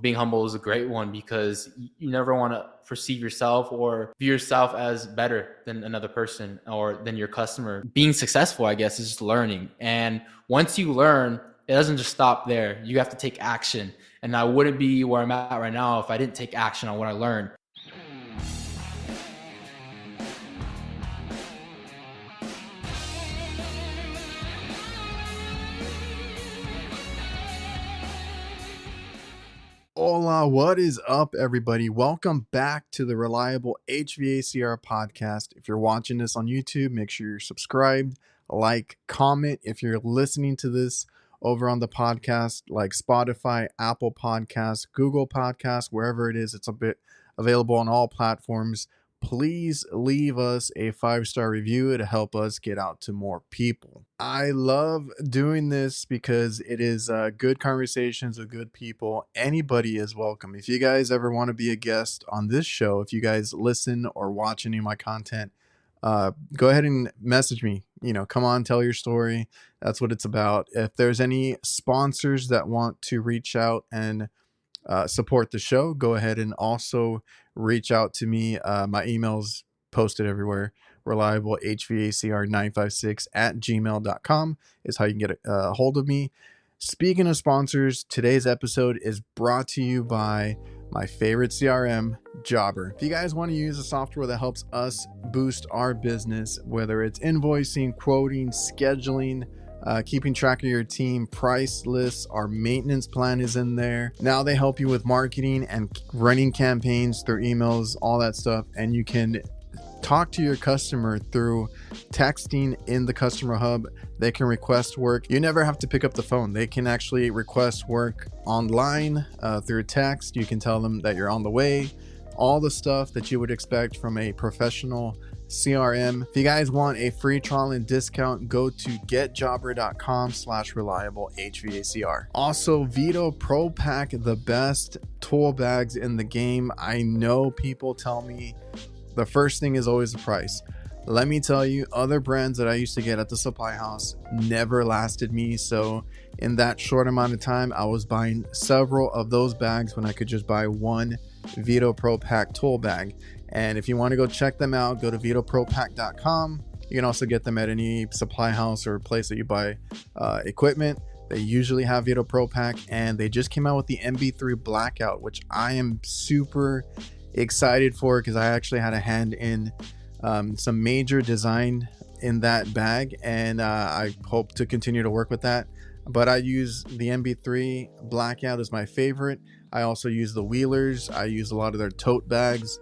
Being humble is a great one because you never want to perceive yourself or view yourself as better than another person or than your customer. Being successful, I guess, is just learning. And once you learn, it doesn't just stop there. You have to take action. And I wouldn't be where I'm at right now if I didn't take action on what I learned. Hola, what is up, everybody? Welcome back to the Reliable HVACR podcast. If you're watching this on YouTube, make sure you're subscribed, like, comment. If you're listening to this over on the podcast, like Spotify, Apple Podcasts, Google Podcasts, wherever it is, it's a bit available on all platforms. Please leave us a 5-star review to help us get out to more people. I love doing this because it is good conversations with good people. Anybody is welcome. If you guys ever want to be a guest on this show, if you guys listen or watch any of my content, go ahead and message me. Come on, tell your story. That's what it's about. If there's any sponsors that want to reach out and support the show, go ahead and also reach out to me. My email's posted everywhere. reliablehvacr956@gmail.com is how you can get a hold of me. Speaking of sponsors, today's episode is brought to you by my favorite CRM, Jobber. If you guys want to use a software that helps us boost our business, whether it's invoicing, quoting, scheduling, keeping track of your team, price lists, our maintenance plan is in there. Now they help you with marketing and running campaigns through emails, all that stuff. And you can talk to your customer through texting in the customer hub. They can request work. You never have to pick up the phone. They can actually request work online through text. You can tell them that you're on the way. All the stuff that you would expect from a professional CRM. If you guys want a free trial and discount, go to getjobber.com/reliablehvacr. Also, VETO Pro Pack, the best tool bags in the game. I know people tell me the first thing is always the price. Let me tell you, other brands that I used to get at the supply house never lasted me. So in that short amount of time, I was buying several of those bags when I could just buy one VETO Pro Pack tool bag. And if you want to go check them out, go to vetopropack.com. You can also get them at any supply house or place that you buy equipment. They usually have VETO Pro Pack, and they just came out with the MB3 Blackout, which I am super excited for because I actually had a hand in some major design in that bag, and I hope to continue to work with that. But I use the MB3 Blackout as my favorite. I also use the Wheelers. I use a lot of their tote bags.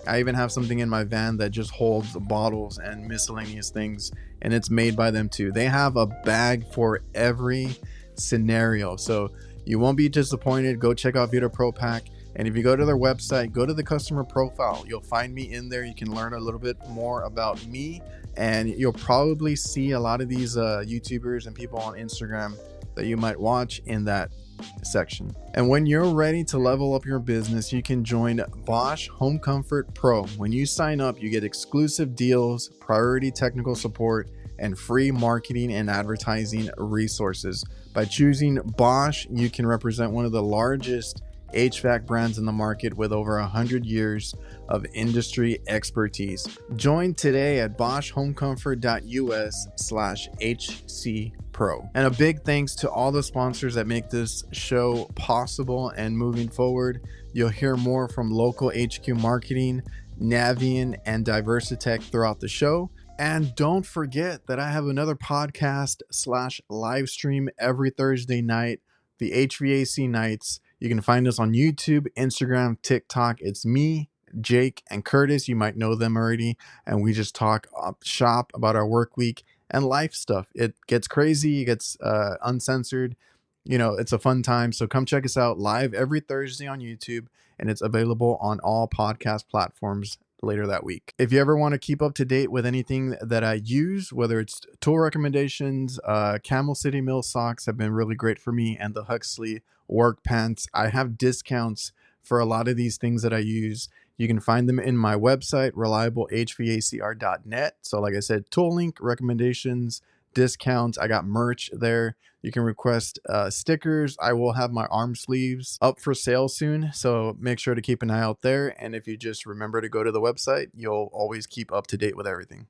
I even have something in my van that just holds bottles and miscellaneous things, and it's made by them too. They have a bag for every scenario, so you won't be disappointed. Go check out VETO Pro Pack, and if you go to their website, go to the customer profile. You'll find me in there. You can learn a little bit more about me, and you'll probably see a lot of these YouTubers and people on Instagram that you might watch in that section. And when you're ready to level up your business, you can join BOSCH Home Comfort Pro. When you sign up, you get exclusive deals, priority technical support, and free marketing and advertising resources. By choosing BOSCH, you can represent one of the largest HVAC brands in the market with over 100 years of industry expertise. Join today at boschhomecomfort.us/HC Pro. And a big thanks to all the sponsors that make this show possible and moving forward. You'll hear more from local HQ marketing, NAVIEN, and DIVERSITECH throughout the show. And don't forget that I have another podcast/live stream every Thursday night, the HVAC Nights. You can find us on YouTube, Instagram, TikTok. It's me, Jake, and Curtis. You might know them already. And we just talk shop about our work week and life stuff. It gets crazy. It gets uncensored. It's a fun time. So come check us out live every Thursday on YouTube. And it's available on all podcast platforms later that week. If you ever want to keep up to date with anything that I use, whether it's tool recommendations, Camel City Mill socks have been really great for me, and the Huxley work pants. I have discounts for a lot of these things that I use. You can find them in my website, reliablehvacr.net. So like I said, tool link, recommendations, discounts. I got merch there. You can request stickers. I will have my arm sleeves up for sale soon, so make sure to keep an eye out there. And if you just remember to go to the website, you'll always keep up to date with everything.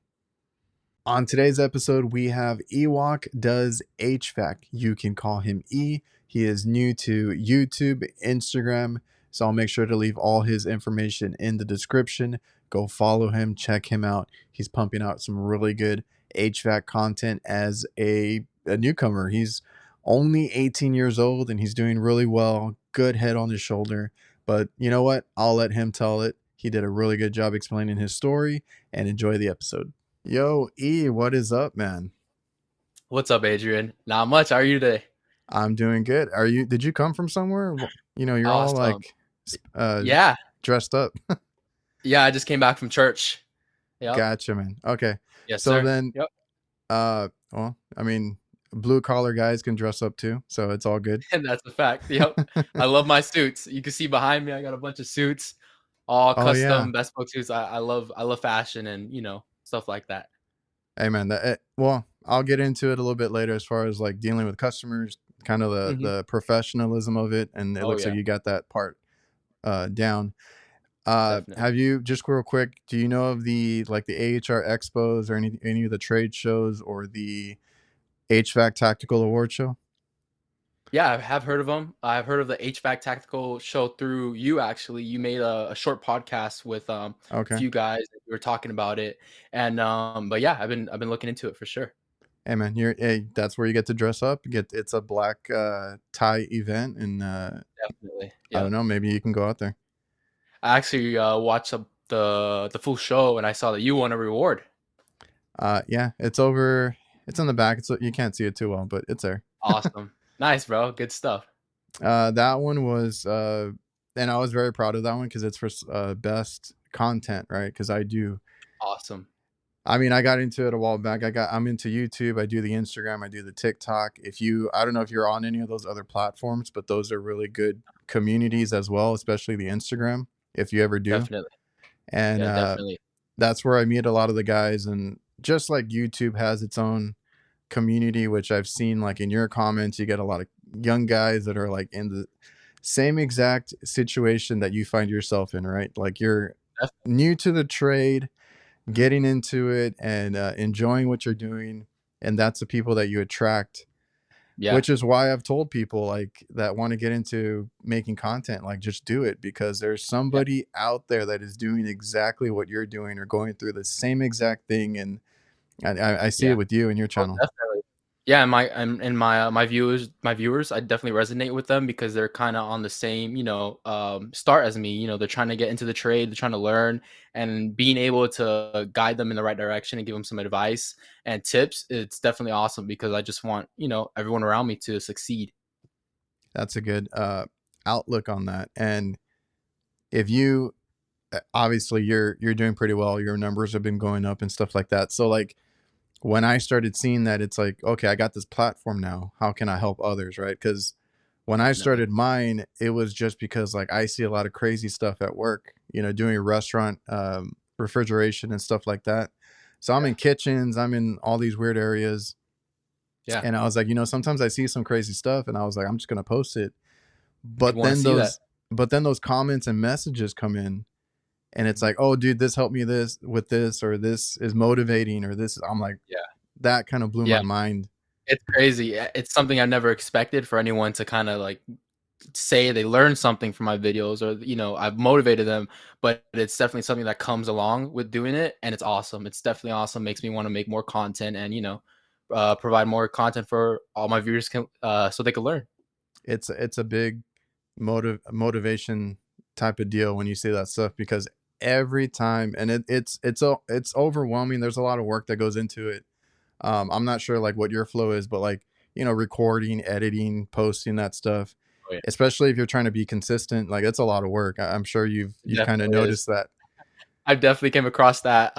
On today's episode, we have EwokDoesHVAC. You can call him E. He is new to YouTube, Instagram, so I'll make sure to leave all his information in the description. Go follow him, check him out. He's pumping out some really good HVAC content as a newcomer. He's only 18 years old and he's doing really well. Good head on his shoulder. But you know what? I'll let him tell it. He did a really good job explaining his story, and enjoy the episode. Yo, E, what is up, man? What's up, Adrian? Not much. How are you today? I'm doing good. Did you come from somewhere? You're all Awesome. like Yeah. dressed up. Yeah, I just came back from church. Yep. Gotcha, man. Okay. Yes, So sir. then, Yep. well, I mean, blue collar guys can dress up too, so it's all good. And that's a fact. Yep. I love my suits. You can see behind me, I got a bunch of suits, all Oh yeah. custom bespoke suits. I love fashion and stuff like that. Hey man, well, I'll get into it a little bit later as far as like dealing with customers, kind of Mhm. the professionalism of it, and it Oh looks like yeah, you got that part down. definitely. Have you, just real quick, do you know of the AHR expos or any of the trade shows or the HVAC Tactical Award Show? Yeah, I have heard of them. I've heard of the HVAC tactical show through you. Actually, you made a short podcast with a Okay. few guys. We were talking about it, and but yeah, I've been looking into it for sure. Hey man, that's where you get to dress up. It's a black tie event, and Definitely. I don't Yep. know, maybe you can go out there. I actually watched the full show, and I saw that you won a reward. Yeah, it's over. It's on the back. You can't see it too well, but it's there. Awesome. Nice, bro. Good stuff. That one was, and I was very proud of that one because it's for best content, right? Because Awesome. I mean, I got into it a while back. I'm into YouTube. I do the Instagram. I do the TikTok. I don't know if you're on any of those other platforms, but those are really good communities as well, especially the Instagram, if you ever do. Definitely. And Yeah, definitely. that's where I meet a lot of the guys. And just like YouTube has its own community, which I've seen like in your comments, you get a lot of young guys that are like in the same exact situation that you find yourself in, right? Like you're Definitely. new to the trade, getting into it, and enjoying what you're doing, and that's the people that you attract. Yeah. Which is why I've told people like that want to get into making content, like just do it, because there's Yeah. somebody out there that is doing exactly what you're doing or going through the same exact thing. And I see Yeah. it with you and your Oh, channel. definitely. Yeah, and my viewers, I definitely resonate with them because they're kind of on the same, start as me. They're trying to get into the trade, they're trying to learn, and being able to guide them in the right direction and give them some advice and tips. It's definitely awesome because I just want, everyone around me to succeed. That's a good outlook on that. And if you obviously you're doing pretty well, your numbers have been going up and stuff like that. So like when I started seeing that, it's like, okay, I got this platform now. How can I help others, right? Because when I Definitely. started mine, it was just because like I see a lot of crazy stuff at work, doing restaurant refrigeration and stuff like that. So I'm Yeah. in kitchens, I'm in all these weird areas, Yeah. and I was like, sometimes I see some crazy stuff, and I was like, I'm just gonna post it. People But want to then see that. those comments and messages come in, and it's Mhm. like, oh, dude, this helped me this with this, or this is motivating, or this. I'm like, Yeah. that kind of blew Yeah. my mind. It's crazy. It's something I never expected for anyone to kind of like say they learned something from my videos or I've motivated them, but it's definitely something that comes along with doing it, and it's awesome. It's definitely awesome. Makes me want to make more content and provide more content for all my viewers can so they can learn. It's a big motivation type of deal when you see that stuff, because every time, and it's overwhelming. There's a lot of work that goes into it. I'm not sure like what your flow is, but like, recording, editing, posting that stuff, Oh, yeah. especially if you're trying to be consistent, like it's a lot of work. I'm sure It you've kind of definitely is. noticed that. I definitely came across that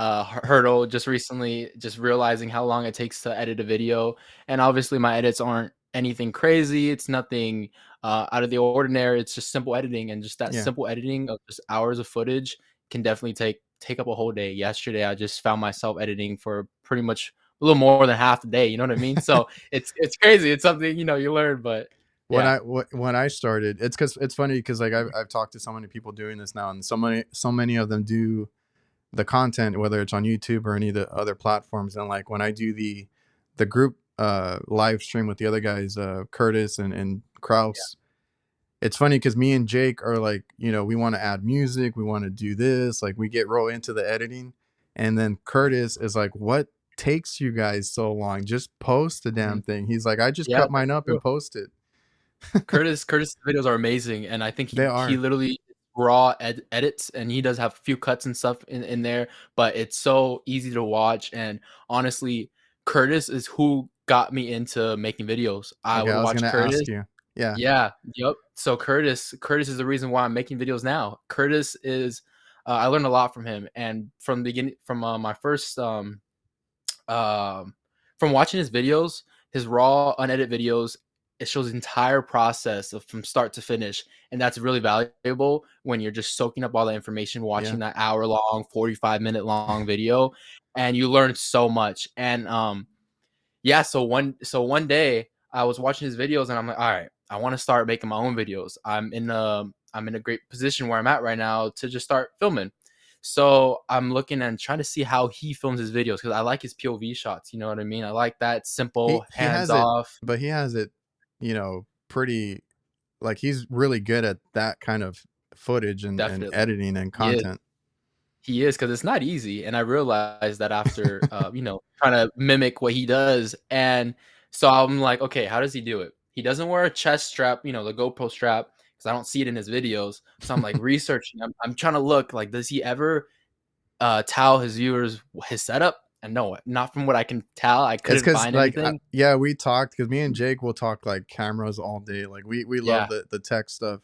hurdle just recently, just realizing how long it takes to edit a video. And obviously, my edits aren't anything crazy. It's nothing out of the ordinary. It's just simple editing, and just that Yeah. simple editing of just hours of footage can definitely take up a whole day. Yesterday, I just found myself editing for pretty much a little more than half the day. You know what I mean? So it's crazy. It's something, you know, you learn, but yeah, When I started, it's because it's funny because like I've talked to so many people doing this now, and so many of them do the content, whether it's on YouTube or any of the other platforms. And like when I do the group live stream with the other guys, Curtis and Kraus, it's funny because me and Jake are like, you know, we want to add music, we want to do this, like we get real into the editing. And then Curtis is like, what takes you guys so long? Just post the mhm. damn thing. He's like, I just Yeah, cut that's mine up true. and post it. Curtis videos are amazing, and I think They he are. literally raw edits, and he does have a few cuts and stuff in there, but it's so easy to watch. And honestly, Curtis is who got me into making videos. I Okay, would I was watch gonna Curtis. ask you. Yeah. Yeah, yep. So Curtis is the reason why I'm making videos now. Curtis is I learned a lot from him, and from the beginning, from my first um, from watching his videos, his raw, unedited videos, it shows the entire process of from start to finish, and that's really valuable when you're just soaking up all the information, Yeah. watching that hour-long, 45-minute long video, and you learn so much. And yeah, so one day I was watching his videos, and I'm like, all right, I want to start making my own videos. I'm in a great position where I'm at right now to just start filming. So I'm looking and trying to see how he films his videos because I like his POV shots. You know what I mean? I like that simple, He hands has it, off. but he has it, you know, pretty like he's really good at that kind of footage and Definitely, editing and he is. content. He is, because it's not easy, and I realized that after, trying to mimic what he does. And so I'm like, "Okay, how does he do it?" He doesn't wear a chest strap, the GoPro strap, because I don't see it in his videos. So I'm, like, researching. I'm trying to look, like, does he ever, tell his viewers his setup? And no, not from what I can tell. I It's couldn't because find like anything. yeah, we talked because me and Jake will talk like cameras all day. Like we love Yeah. the tech stuff.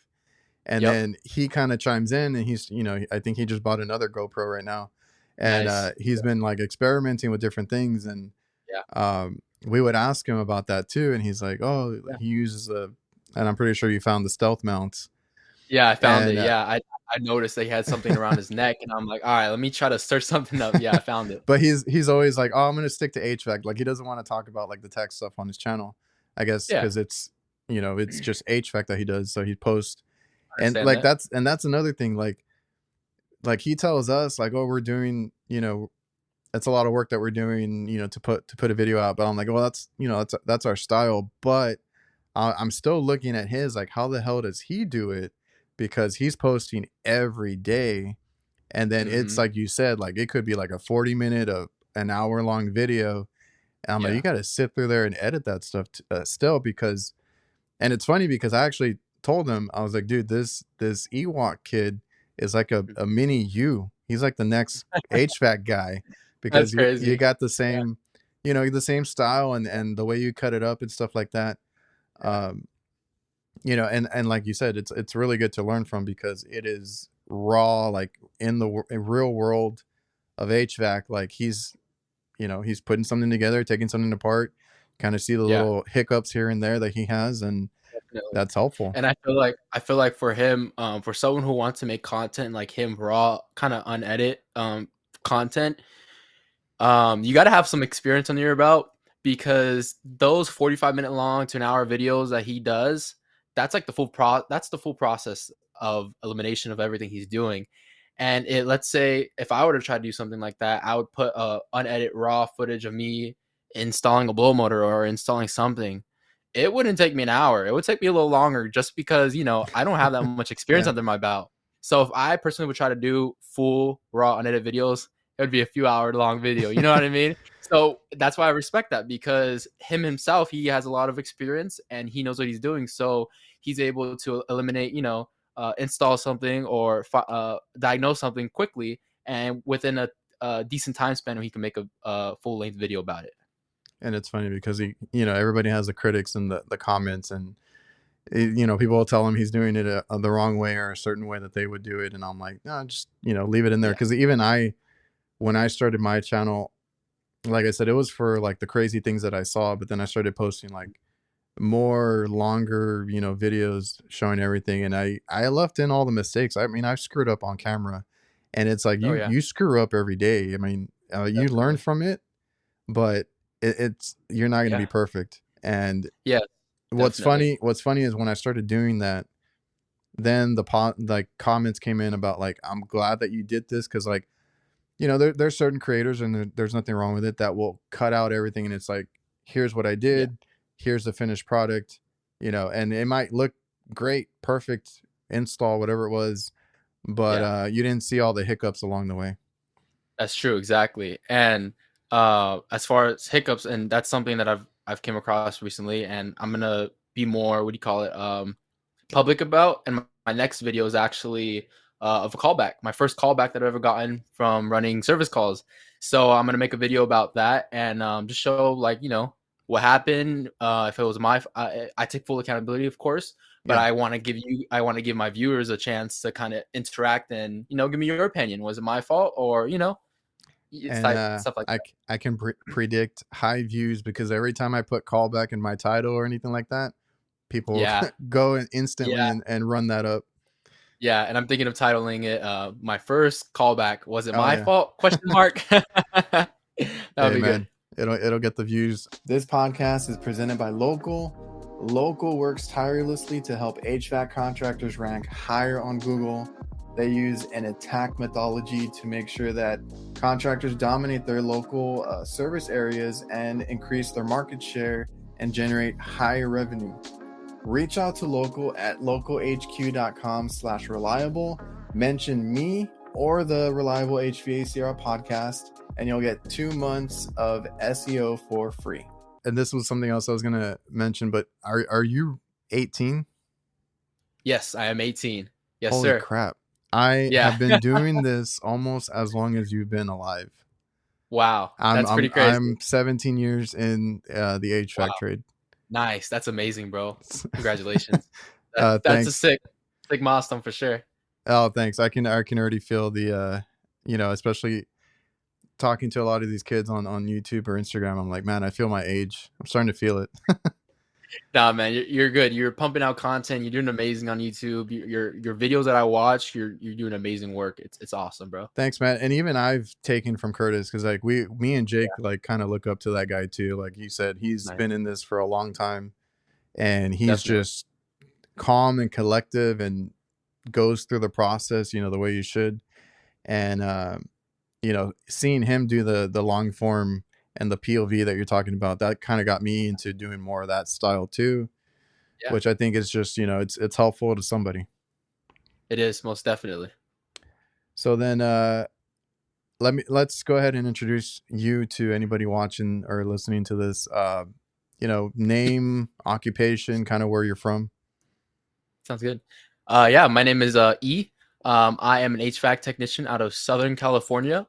And Yep. then he kind of chimes in and he's, you know, I think he just bought another GoPro right now. And Nice. he's been like experimenting with different things. And Yeah. we would ask him about that too. And he's like, oh, Yeah. he uses and I'm pretty sure you found the stealth mounts. Yeah, I found it. And Yeah, I noticed that he had something around his neck, and I'm like, "Alright, let me try to search something up." Yeah, I found it. but he's always like, oh, I'm gonna stick to HVAC. Like he doesn't want to talk about like the tech stuff on his channel, I guess, Yeah, because it's, you know, it's just HVAC that he does. So he posts. I And understand like that. that's another thing. Like he tells us like, oh, we're doing, you know, it's a lot of work that we're doing, you know, to put a video out. But I'm like, well, that's, you know, that's our style. But I'm still looking at his like, how the hell does he do it? Because he's posting every day, and then it's Mhm. like you said, like it could be like a 40-minute of an hour long video. And I'm like, you Yeah. got to sit through there and edit that stuff still because, and it's funny because I actually told him, I was like, dude, this Ewok kid is like Mhm. a mini you. He's like the next HVAC guy That's because you crazy. got the Yeah, same, you know, the same style and the way you cut it up and stuff like that. yeah, Um, you know, and like you said, it's really good to learn from because it is raw, like in the real world of HVAC. Like he's, you know, he's putting something together, taking something apart, kind of see the yeah, little hiccups here and there that he has, and definitely. that's helpful. And I feel like for him, for someone who wants to make content like him, raw, kinda unedited, content, you gotta have some experience under your belt, because those 45-minute long to an hour videos that he does, that's the full process of elimination of everything he's doing. And let's say if I were to try to do something like that, I would put unedited raw footage of me installing a blow motor or installing something. It wouldn't take me an hour. It would take me a little longer, just because, I don't have that much experience Yeah. under my belt. So if I personally would try to do full raw unedited videos, it would be a few hour long video. You know what I mean? So that's why I respect that, because him himself, he has a lot of experience and he knows what he's doing. So he's able to eliminate, install something or diagnose something quickly, and within a decent time span, he can make a full length video about it. And it's funny because he, you know, everybody has the critics and the comments, and you know, people will tell him he's doing it the wrong way or a certain way that they would do it, and I'm like, no, just, you know, leave it in there Yeah. because even when I started my channel, like I said, it was for like the crazy things that I saw, but then I started posting like more longer, you know, videos showing everything, and I left in all the mistakes. I mean, I screwed up on camera, and it's like Oh yeah. you screw up every day. I mean, you learn Definitely. from it, but it's you're not going to be Yeah. perfect. And Yeah, what's definitely. funny is when I started doing that, then like comments came in about like, I'm glad that you did this, because like, there's certain creators, and there's nothing wrong with it, that will cut out everything, and it's like, here's what I Yeah. did, here's the finished product, and it might look great, perfect install, whatever it was, but Yeah. you didn't see all the hiccups along the way. That's true, exactly. And as far as hiccups, and that's something that I've came across recently, and I'm gonna be more, what do you call it, public about. And my next video is actually of a callback, my first callback that I've ever gotten from running service calls. So I'm gonna make a video about that, and just show, like, what happened. If it was I take full accountability, of course, but Yeah. I want to give my viewers a chance to kind of interact and give me your opinion. Was it my fault, or it's And stuff like that. I can predict high views, because every time I put callback in my title or anything like that, people Yeah, go and instantly yeah, and run that up. yeah. And I'm thinking of titling it, "My first callback. Was it Oh my yeah. fault?" Question mark. That would Hey be good. man, it'll get the views. This podcast is presented by Local. Local works tirelessly to help HVAC contractors rank higher on Google. They use an attack methodology to make sure that contractors dominate their local service areas and increase their market share and generate higher revenue. Reach out to Local at localhq.com/reliable. Mention me or the Reliable HVACR podcast, and you'll get 2 months of SEO for free. And this was something else I was going to mention, but are you 18? Yes, I am 18. Yes, Holy sir. crap. I Yeah. have been doing this almost as long as you've been alive. Wow, I'm that's I'm pretty crazy. I'm 17 years in the Wow, HVAC trade. nice. That's amazing, bro. Congratulations. That's a Thanks. sick milestone for sure. Oh, thanks. I can already feel the especially talking to a lot of these kids on YouTube or Instagram. I'm like, man, I feel my age. I'm starting to feel it. Nah, man, you're good. You're pumping out content. You're doing amazing on YouTube. Your videos that I watch, you're doing amazing work. It's awesome, bro. Thanks, man. And even I've taken from Curtis, because like me and Jake like kind of look up to that guy too. Like you said, he's Nice. been in this for a long time, and he's Definitely. just calm and collective and goes through the process, the way you should. And seeing him do the long form and the POV that you're talking about, that kind of got me into doing more of that style too, Yeah, which I think is just, it's helpful to somebody. it is, most definitely. So then let's go ahead and introduce you to anybody watching or listening to this. Name, occupation, kind of where you're from. Sounds good. Yeah, my name is E. I am an HVAC technician out of Southern California.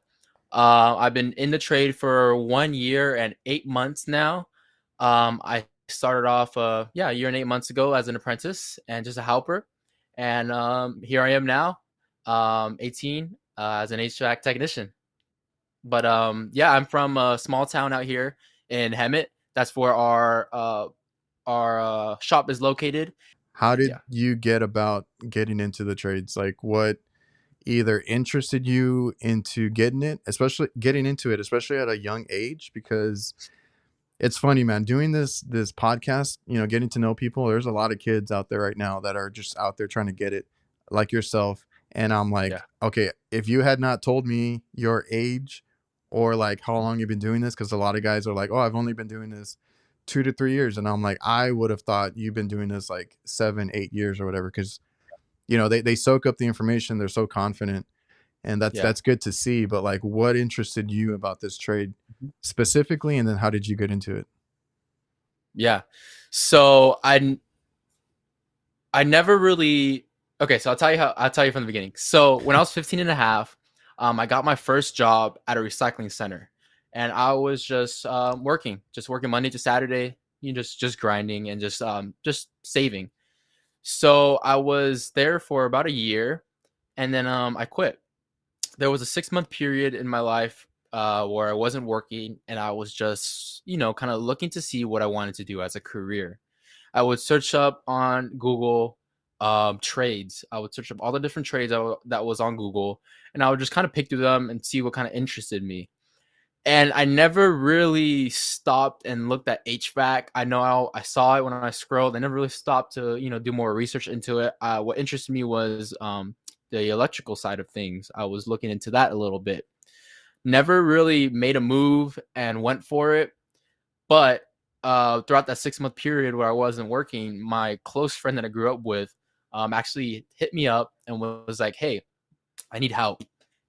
I've been in the trade for 1 year and 8 months now. I started off, a year and 8 months ago as an apprentice and just a helper, and here I am now, 18, as an HVAC technician. But yeah, I'm from a small town out here in Hemet. That's where our shop is located. How did Yeah. you get about getting into the trades? Like, what either interested you into getting into it, especially at a young age? Because it's funny, man, doing this podcast, getting to know people. There's a lot of kids out there right now that are just out there trying to get it, like yourself. And I'm Yeah. like, okay, if you had not told me your age or like how long you've been doing this, because a lot of guys are like, oh, I've only been doing this 2 to 3 years, and I'm like, I would have thought you've been doing this like 7, 8 years or whatever, because they soak up the information, they're so confident, and that's Yeah. that's good to see. But like, what interested you about this trade Mhm. specifically, and then how did you get into it? Yeah. So I never really, okay, so I'll tell you from the beginning. So when I was 15 and a half, I got my first job at a recycling center, and I was just working Monday to Saturday, just grinding and just saving. So I was there for about a year, and then I quit. There was a 6 month period in my life where I wasn't working, and I was just kind of looking to see what I wanted to do as a career. I would search up on Google trades. I would search up all the different trades that was on Google, and I would just kind of pick through them and see what kind of interested me. And I never really stopped and looked at HVAC. I know I saw it when I scrolled. I never really stopped to, do more research into it. What interested me was the electrical side of things. I was looking into that a little bit. Never really made a move and went for it. But throughout that 6-month period where I wasn't working, my close friend that I grew up with actually hit me up and was like, "Hey, I need help."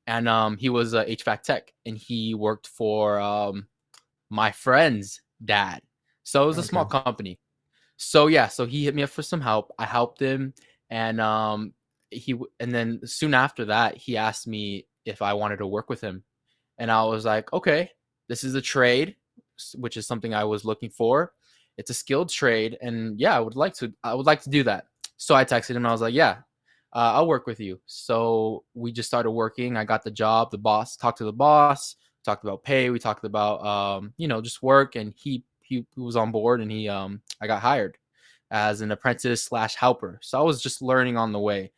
And he was a HVAC tech, and he worked for my friend's dad. So it was a Okay. small company. So yeah, so he hit me up for some help. I helped him, and and then soon after that, he asked me if I wanted to work with him, and I was like, okay, this is a trade, which is something I was looking for. It's a skilled trade, and yeah, I would like to do that. So I texted him. And I was like, yeah, I'll work with you. So we just started working. I got the job. The boss talked to the boss. Talked about pay. We talked about just work, and he was on board, and I got hired as an apprentice slash helper. So I was just learning on the way.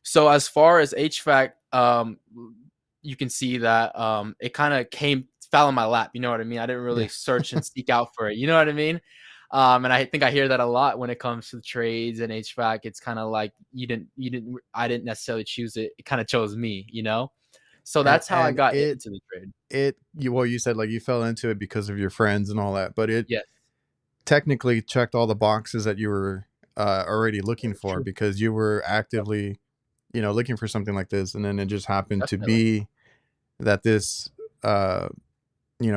So as far as HVAC, you can see that it kind of fell in my lap. You know what I mean? I didn't really Yeah. search and seek out for it. You know what I mean? And I think I hear that a lot when it comes to the trades and HVAC. It's kind of like I didn't necessarily choose it. It kind of chose me, So that's how I And got into the trade. you said like you fell into it because of your friends and all that, but it Yes, technically checked all the boxes that you were already looking for true. because you were actively, looking for something like this, and then it just happened to Definitely, be that this, uh,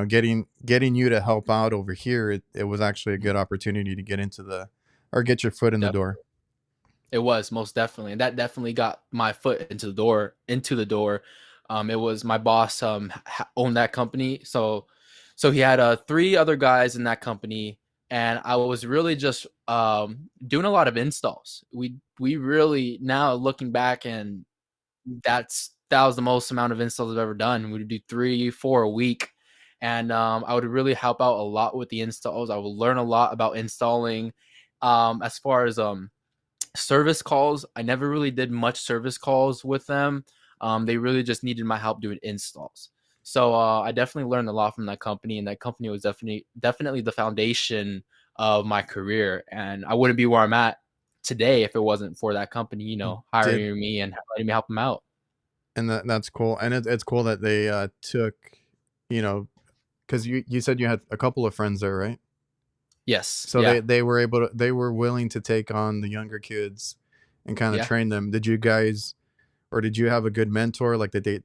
getting you to help out over here, it was actually a Mhm. good opportunity to get into the or get your foot in the door. Definitely. It was most definitely, and that definitely got my foot into the door. It was my boss owned that company, so he had 3 other guys in that company, and I was really just doing a lot of installs. We really, now looking back, and that was the most amount of installs I've ever done. We would do 3, 4 a week, and I would really help out a lot with the installs. I would learn a lot about installing. As far as service calls, I never really did much service calls with them. They really just needed my help doing installs. So I definitely learned a lot from that company, and that company was definitely the foundation of my career. And I wouldn't be where I'm at today if it wasn't for that company, Did hiring me and letting me help them out. and that's cool, and it's cool that they took, you know, because you said you had a couple of friends there, right? Yes. So Yeah. they were willing to take on the younger kids and kind of Yeah. train them. Did you guys or did you have a good mentor? Like, did they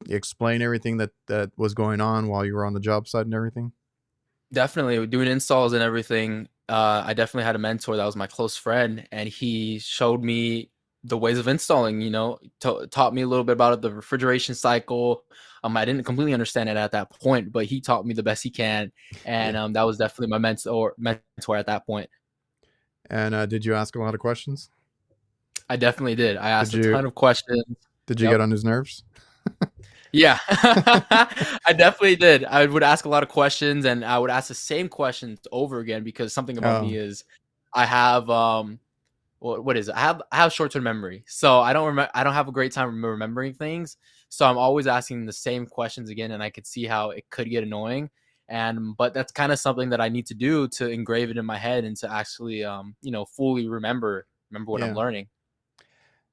explain everything that was going on while you were on the job site and everything? Definitely doing installs and everything. I definitely had a mentor that was my close friend, and he showed me the ways of installing. Taught me a little bit about the refrigeration cycle. I didn't completely understand it at that point, but he taught me the best he can, and Yeah. that was definitely my mentor at that point. And did you ask a lot of questions? I definitely did. I Did asked a you ton of questions. did you Yep. get on his nerves? Yeah, I definitely did. I would ask a lot of questions, and I would ask the same questions over again, because something about Oh, me is I have what is it? I have short-term memory. So I don't have a great time remembering things. So I'm always asking the same questions again, and I could see how it could get annoying. But that's kind of something that I need to do to engrave it in my head, and to actually fully remember what I'm yeah. learning.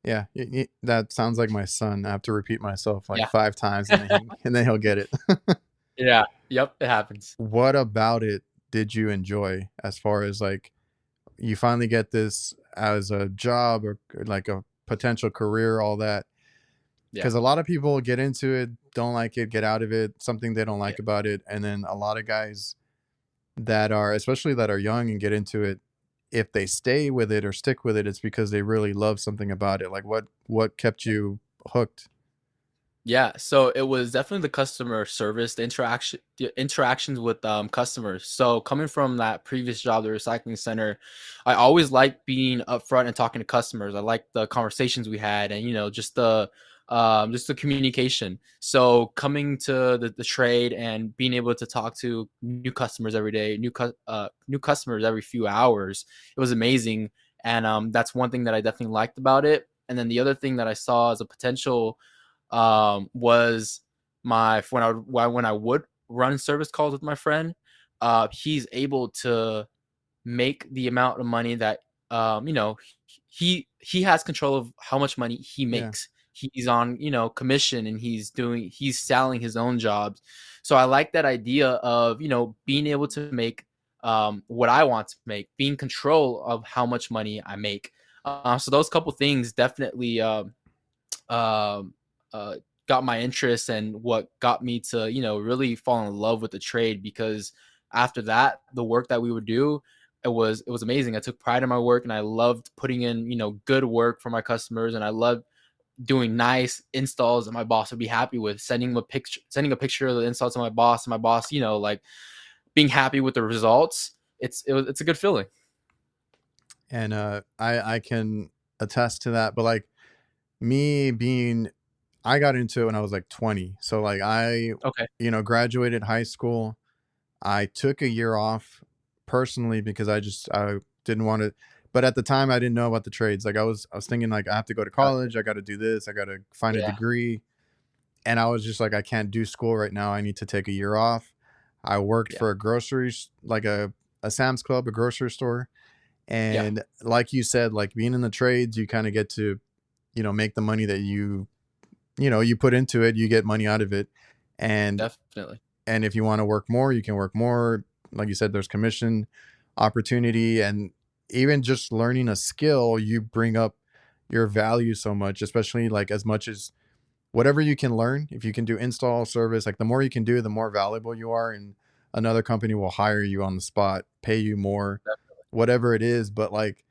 Yeah, that sounds like my son. I have to repeat myself like Yeah. 5 times and then he'll get it. Yeah. Yep, it happens. What about it did you enjoy as far as like you finally get this as a job or like a potential career, all that? Yeah. Because a lot of people get into it, don't like it, get out of it, something they don't Yeah. like about it. And then a lot of guys that are, especially that are young and get into it, if they stay with it or stick with it, it's because they really love something about it. Like what kept you hooked? Yeah, so it was definitely the customer service, the interactions with customers. So coming from that previous job, the recycling center, I always liked being upfront and talking to customers. I liked the conversations we had, and just the communication. So coming to the trade and being able to talk to new customers every day, new customers every few hours, it was amazing. And that's one thing that I definitely liked about it. And then the other thing that I saw as a potential was when I would run service calls with my friend, he's able to make the amount of money that you know, he has control of how much money he Yeah. makes. He's on, you know, commission, and he's selling his own jobs. So I like that idea of, you know, being able to make what I want to make, being control of how much money I make. So those couple things definitely um, uh, got my interest, and what got me to, you know, really fall in love with the trade. Because after that, the work that we would do, it was amazing. I took pride in my work, and I loved putting in, you know, good work for my customers, and I loved doing nice installs that my boss would be happy with, sending a picture of the install to my boss, and my boss, you know, like being happy with the results. It's a good feeling. And I can attest to that. But like me being, I got into it when I was like 20. So like I, Okay. graduated high school. I took a year off personally because I didn't want to. But at the time, I didn't know about the trades. Like I was thinking like I have to go to Gotcha. college. I got to do this. I got to find a Yeah. degree. And I was just like, I can't do school right now. I need to take a year off. I worked Yeah. for a grocery, like a Sam's Club, a grocery store. Yeah. And like you said, like being in the trades, you kind of get to, make the money that you put into it, you get money out of it. And Definitely. and if you want to work more, you can work more. Like you said, there's commission opportunity, and even just learning a skill, you bring up your value so much, especially like as much as whatever you can learn. If you can do install service, like the more you can do, the more valuable you are, and another company will hire you on the spot, pay you more, whatever it is. But like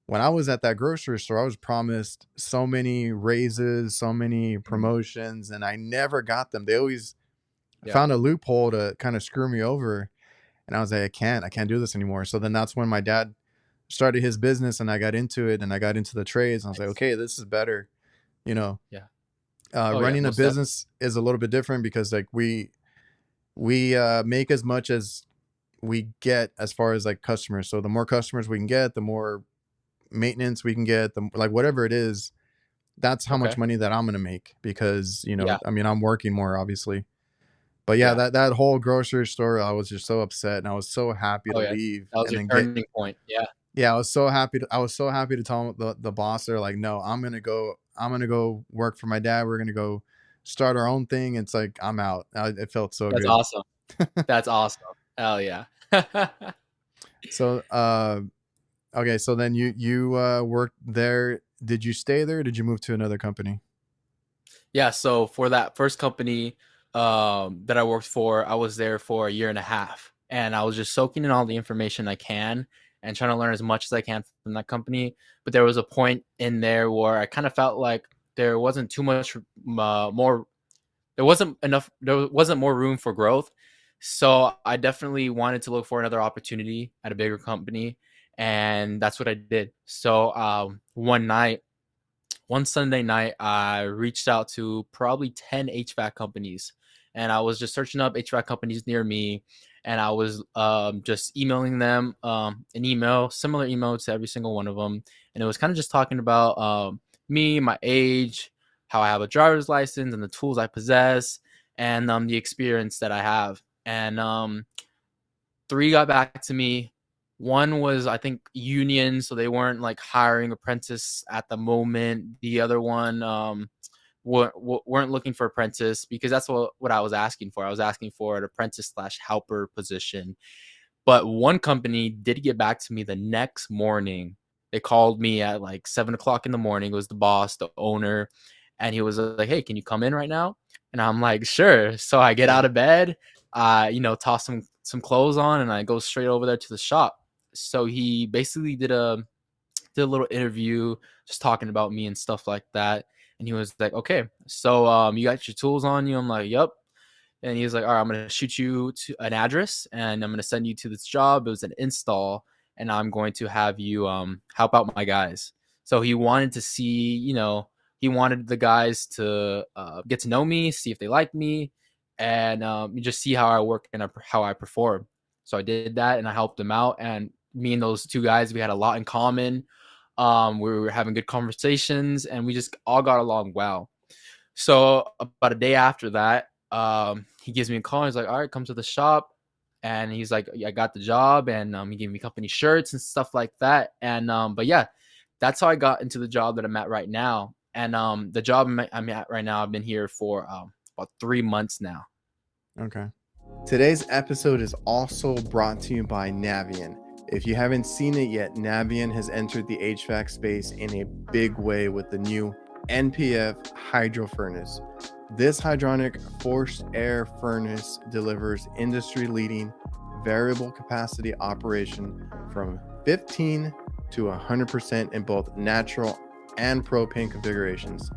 when I was at that grocery store, I was promised so many raises, so many Mhm. promotions, and I never got them. They always Yeah. found a loophole to kind of screw me over. And I was like, I can't do this anymore. So then that's when my dad started his business and I got into it and I got into the trades. And I was like, Nice. okay, this is better. You know, Yeah. Oh yeah, Running a most definitely. business is a little bit different because like we make as much as we get as far as like customers. So the more customers we can get, the more maintenance we can get, the like whatever it is, that's how much Okay. money that I'm gonna make because Yeah. I mean I'm working more obviously. But yeah, Yeah. that whole grocery store, I was just so upset and I was so happy Oh to yeah. leave That was and your then get turning point. Yeah. yeah, I was so happy to tell the boss. They're like, no, I'm gonna go work for my dad. We're gonna go start our own thing. It's like I'm out. It felt so That's good. awesome. That's awesome. Hell yeah. So okay, so then you worked there. Did you stay there? Or did you move to another company? Yeah, so for that first company that I worked for, I was there for a year and a half, and I was just soaking in all the information I can and trying to learn as much as I can from that company. But there was a point in there where I kind of felt like there wasn't too much more there wasn't more room for growth. So I definitely wanted to look for another opportunity at a bigger company, and that's what I did. So one Sunday night, I reached out to probably 10 HVAC companies, and I was just searching up HVAC companies near me, and I was just emailing them an email, similar email to every single one of them, and it was kind of just talking about me, my age, how I have a driver's license, and the tools I possess, and the experience that I have, and three got back to me. One was, I think, union, so they weren't like hiring apprentice at the moment. The other one weren't looking for apprentice, because that's what I was asking for. I was asking for an apprentice slash helper position. But one company did get back to me the next morning. They called me at like 7 o'clock in the morning. It was the boss, the owner, and he was like, "Hey, can you come in right now?" And I'm like, "Sure." So I get Yeah. out of bed, toss some clothes on, and I go straight over there to the shop. So he basically did a little interview, just talking about me and stuff like that. And he was like, "Okay, so you got your tools on you?" I'm like, "Yep." And he was like, "All right, I'm gonna shoot you to an address, and I'm gonna send you to this job. It was an install, and I'm going to have you help out my guys." So he wanted to see, he wanted the guys to get to know me, see if they like me, and just see how I work and how I perform. So I did that, and I helped him out. And me and those two guys, we had a lot in common. We were having good conversations, and we just all got along well. So about a day after that, he gives me a call. He's like, all right, come to the shop. And he's like, I got the job. And he gave me company shirts and stuff like that. And but yeah, that's how I got into the job that I'm at right now. And the job I'm at right now, I've been here for about 3 months now. Okay. Today's episode is also brought to you by NAVIEN. If you haven't seen it yet, NAVIEN has entered the HVAC space in a big way with the new NPF hydro furnace. This hydronic forced air furnace delivers industry-leading variable capacity operation from 15 to 100% in both natural and propane configurations.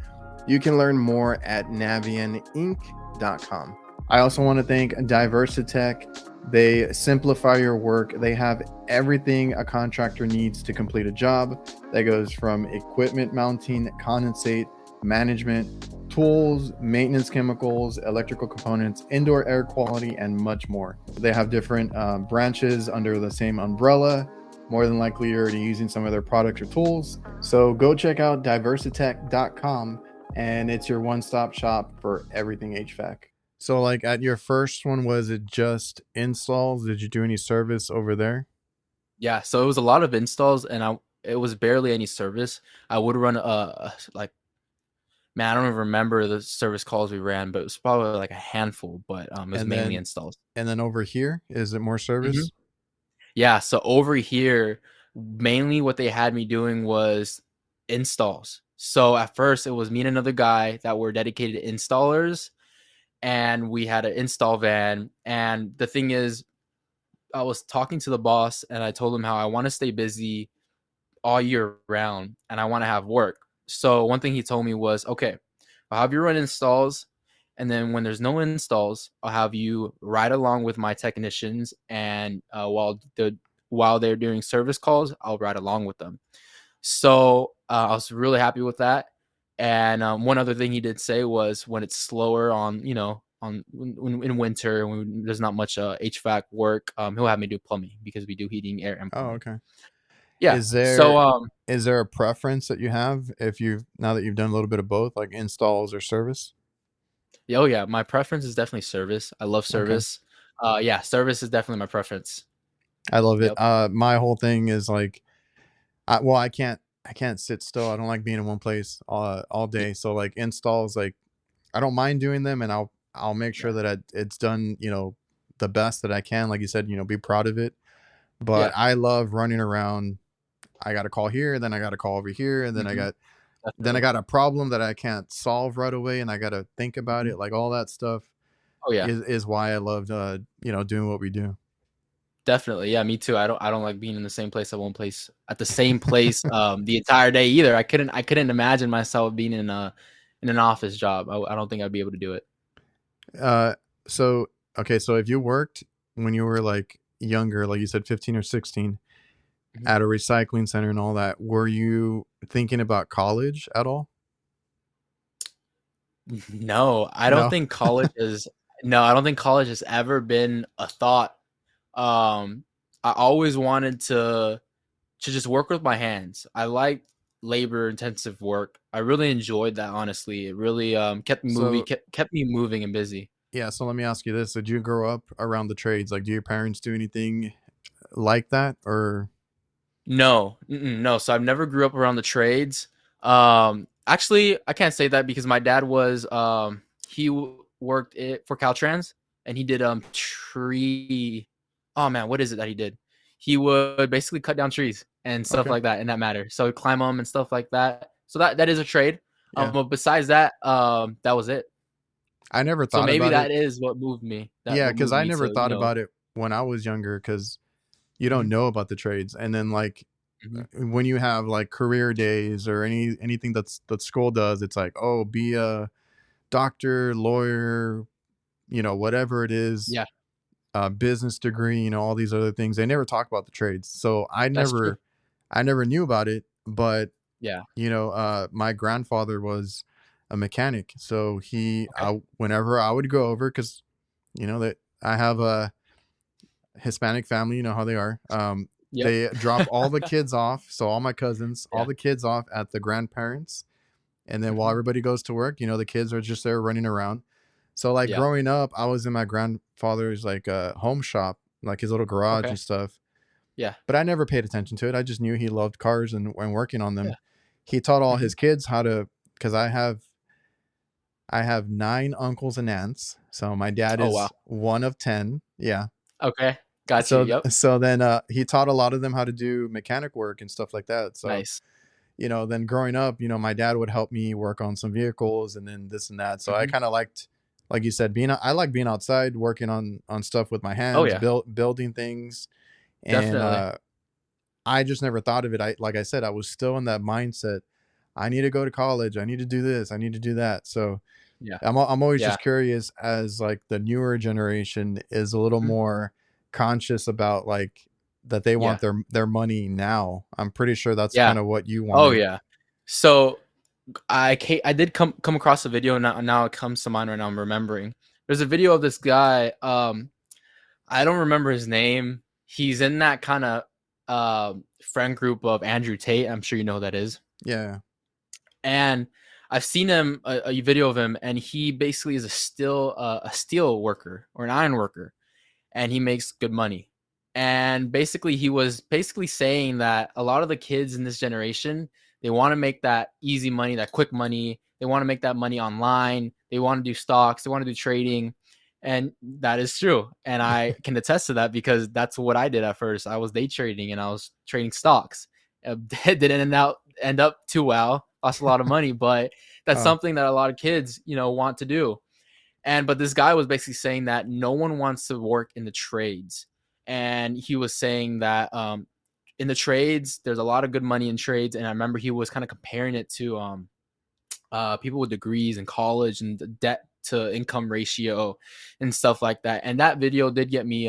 You can learn more at navieninc.com. I also want to thank DIVERSITECH. They simplify your work. They have everything a contractor needs to complete a job. That goes from equipment mounting, condensate, management, tools, maintenance chemicals, electrical components, indoor air quality, and much more. They have different branches under the same umbrella. More than likely, you're already using some of their products or tools. So go check out diversitech.com, and it's your one-stop shop for everything HVAC. So like at your first one, was it just installs? Did you do any service over there? Yeah, so it was a lot of installs, and it was barely any service. I would run like, man, I don't even remember the service calls we ran, but it was probably like a handful. But it was mainly installs. And then over here, is it more service? Mm-hmm. Yeah, so over here, mainly what they had me doing was installs. So at first, it was me and another guy that were dedicated installers, and we had an install van. And the thing is, I was talking to the boss, and I told him how I want to stay busy all year round, and I want to have work. So one thing he told me was, okay, I'll have you run installs, and then when there's no installs, I'll have you ride along with my technicians, and while they're doing service calls, I'll ride along with them. So I was really happy with that. And one other thing he did say was, when it's slower on, in winter, when there's not much HVAC work, he'll have me do plumbing, because we do heating, air, and plumbing. Oh, okay. Yeah. Is there a preference that you have now that you've done a little bit of both, like installs or service? Oh yeah, my preference is definitely service. I love service. Okay. Yeah, service is definitely my preference. I love it. My whole thing is like, I can't sit still. I don't like being in one place all day. So like installs, like I don't mind doing them, and I'll make sure that it's done, the best that I can. Like you said, be proud of it. But I love running around. I got a call here, then I got a call over here, and then I got a problem that I can't solve right away, and I got to think about it. Like all that stuff. Oh yeah, is why I loved doing what we do. Definitely, yeah, me too. I don't like being in the same place at the same place the entire day either. I couldn't imagine myself being in an office job. I don't think I'd be able to do it. So if you worked when you were like younger, like you said, 15 or 16, at a recycling center and all that, were you thinking about college at all? No, I don't think college is. No, I don't think college has ever been a thought. I always wanted to just work with my hands. I like labor intensive work. I really enjoyed that, honestly. It really kept me moving and busy. Yeah, so let me ask you this. Did you grow up around the trades? Like, do your parents do anything like that, or? No. So I've never grew up around the trades. Actually, I can't say that, because my dad was he worked for Caltrans, and he did tree. Oh man, what is it that he did? He would basically cut down trees and stuff like that in that matter. So he'd climb them and stuff like that. So that is a trade. But besides that, that was it. I never thought about it. So maybe that is what moved me. Yeah, because I never thought about it when I was younger, because you don't know about the trades. And then like when you have like career days or anything that school does, it's like, oh, be a doctor, lawyer, whatever it is. Yeah. Business degree, all these other things. They never talk about the trades. So I never knew about it. But my grandfather was a mechanic. So whenever I would go over, because that I have a Hispanic family, you know how they are. They drop all the kids off. So all my cousins, all the kids off at the grandparents. And then while everybody goes to work, the kids are just there running around. So like Yeah. growing up, I was in my grandfather's like home shop, like his little garage Okay. and stuff. Yeah. But I never paid attention to it. I just knew he loved cars and working on Yeah. them. He taught all Hmm. his kids how to, because I have 9 uncles and aunts. So my dad Oh wow. is one of 10. Yeah. Okay. Got you. So Yep. so then he taught a lot of them how to do mechanic work and stuff like that. So Nice. then growing up, my dad would help me work on some vehicles and then this and that. So I Hmm. kind of liked, like you said, I like being outside, working on stuff with my Oh hands, yeah. building things. And Definitely. I just never thought of it. Like I said, I was still in that mindset. I need to go to college. I need to do this. I need to do that. So Yeah. I'm always Yeah. just curious as like the newer generation is a little Mhm. more conscious about like that they Yeah. want their money now. I'm pretty sure that's Yeah. kind of what you Oh wanted. yeah. So I did come across a video, now it comes to mind right now. I'm remembering. There's a video of this guy. I don't remember his name. He's in that kind of friend group of Andrew Tate. I'm sure you know who that is. Yeah. And I've seen him a video of him, and he basically is a steel worker or an iron worker, and he makes good money. And basically, he was basically saying that a lot of the kids in this generation, they want to make that easy money, that quick money. They want to make that money online. They want to do stocks. They want to do trading. And that is true. And I can attest to that because that's what I did at first. I was day trading and I was trading stocks. It didn't end up too well. Lost a lot of money, but that's Oh, something that a lot of kids, want to do. But this guy was basically saying that no one wants to work in the trades. And he was saying that in the trades, there's a lot of good money in trades. And I remember he was kind of comparing it to people with degrees in college and the debt to income ratio and stuff like that. And that video did get me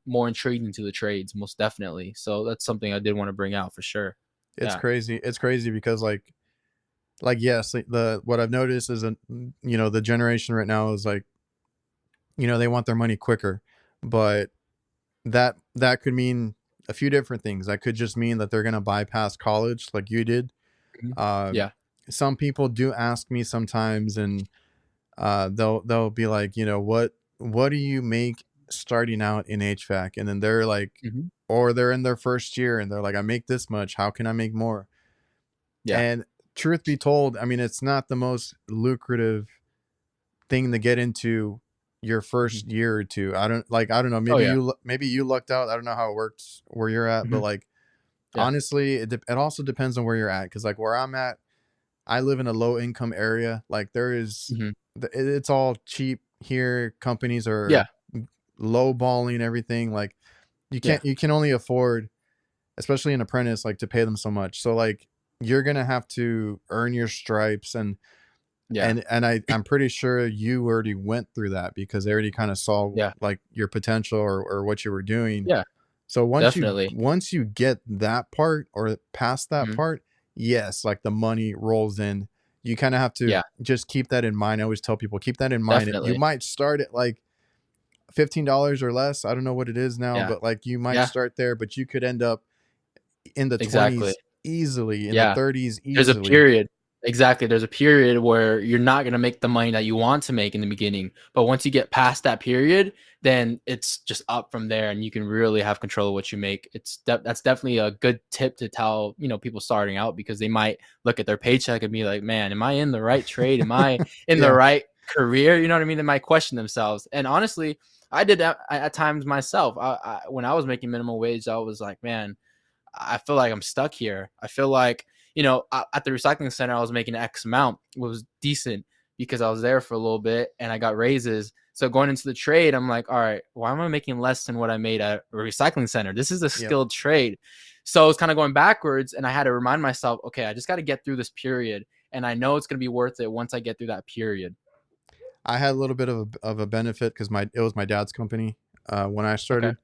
more intrigued into the trades, most definitely. So that's something I did want to bring out for sure. it's Yeah. crazy. It's crazy because like yes, like, the what I've noticed is the generation right now is like, they want their money quicker. But that could mean a few different things. That could just mean that they're going to bypass college like you did. Mhm. Uh Yeah. some people do ask me sometimes, and they'll be like, what do you make starting out in HVAC? And then they're like, Hmm. or they're in their first year and they're like, I make this much, how can I make more? Yeah. And truth be told, I mean, it's not the most lucrative thing to get into your Hmm. first year or two. I don't know, Oh, yeah. maybe you lucked out. I don't know how it works where you're at, but Hmm. like Yeah. honestly, it also depends on where you're at, cuz like where I'm at, I live in a low income area. Like Hmm. it's all cheap here. Companies Yeah. are low balling everything. Like Yeah. you can only afford, especially an apprentice, like to pay them so much. So like you're gonna have to earn your stripes, Yeah. and I'm pretty sure you already went through that because they already kind of saw Yeah. like your potential or what you were doing. Yeah. So Definitely. once you get that part or past that Mhm. part, yes, like the money rolls in. You kind of have to Yeah. just keep that in mind. I always tell people keep that in mind. You Definitely. might start at like $15 or less. I don't know what it is now, Yeah. but like you might Yeah. start there, but you could end up in the Exactly. 20s easily, in the Yeah. 30s There's a easily. period. Exactly. There's a period where you're not gonna make the money that you want to make in the beginning, but once you get past that period, then it's just up from there, and you can really have control of what you make. That's definitely a good tip to tell, people starting out because they might look at their paycheck and be like, "Man, am I in the right trade? Am I in the Yeah. right career?" You know what I mean? They might question themselves. And honestly, I did that at times myself. When I was making minimum wage, I was like, "Man, I feel like I'm stuck here. I feel like, at the recycling center, I was making X amount. It was decent because I was there for a little bit and I got raises. So going into the trade, I'm like, all right, why am I making less than what I made at a recycling center? This is a Yep. skilled trade. So I was kind of going backwards, and I had to remind myself, okay, I just got to get through this period. And I know it's going to be worth it once I get through that period. I had a little bit of a benefit because it was my dad's company when I Okay. started.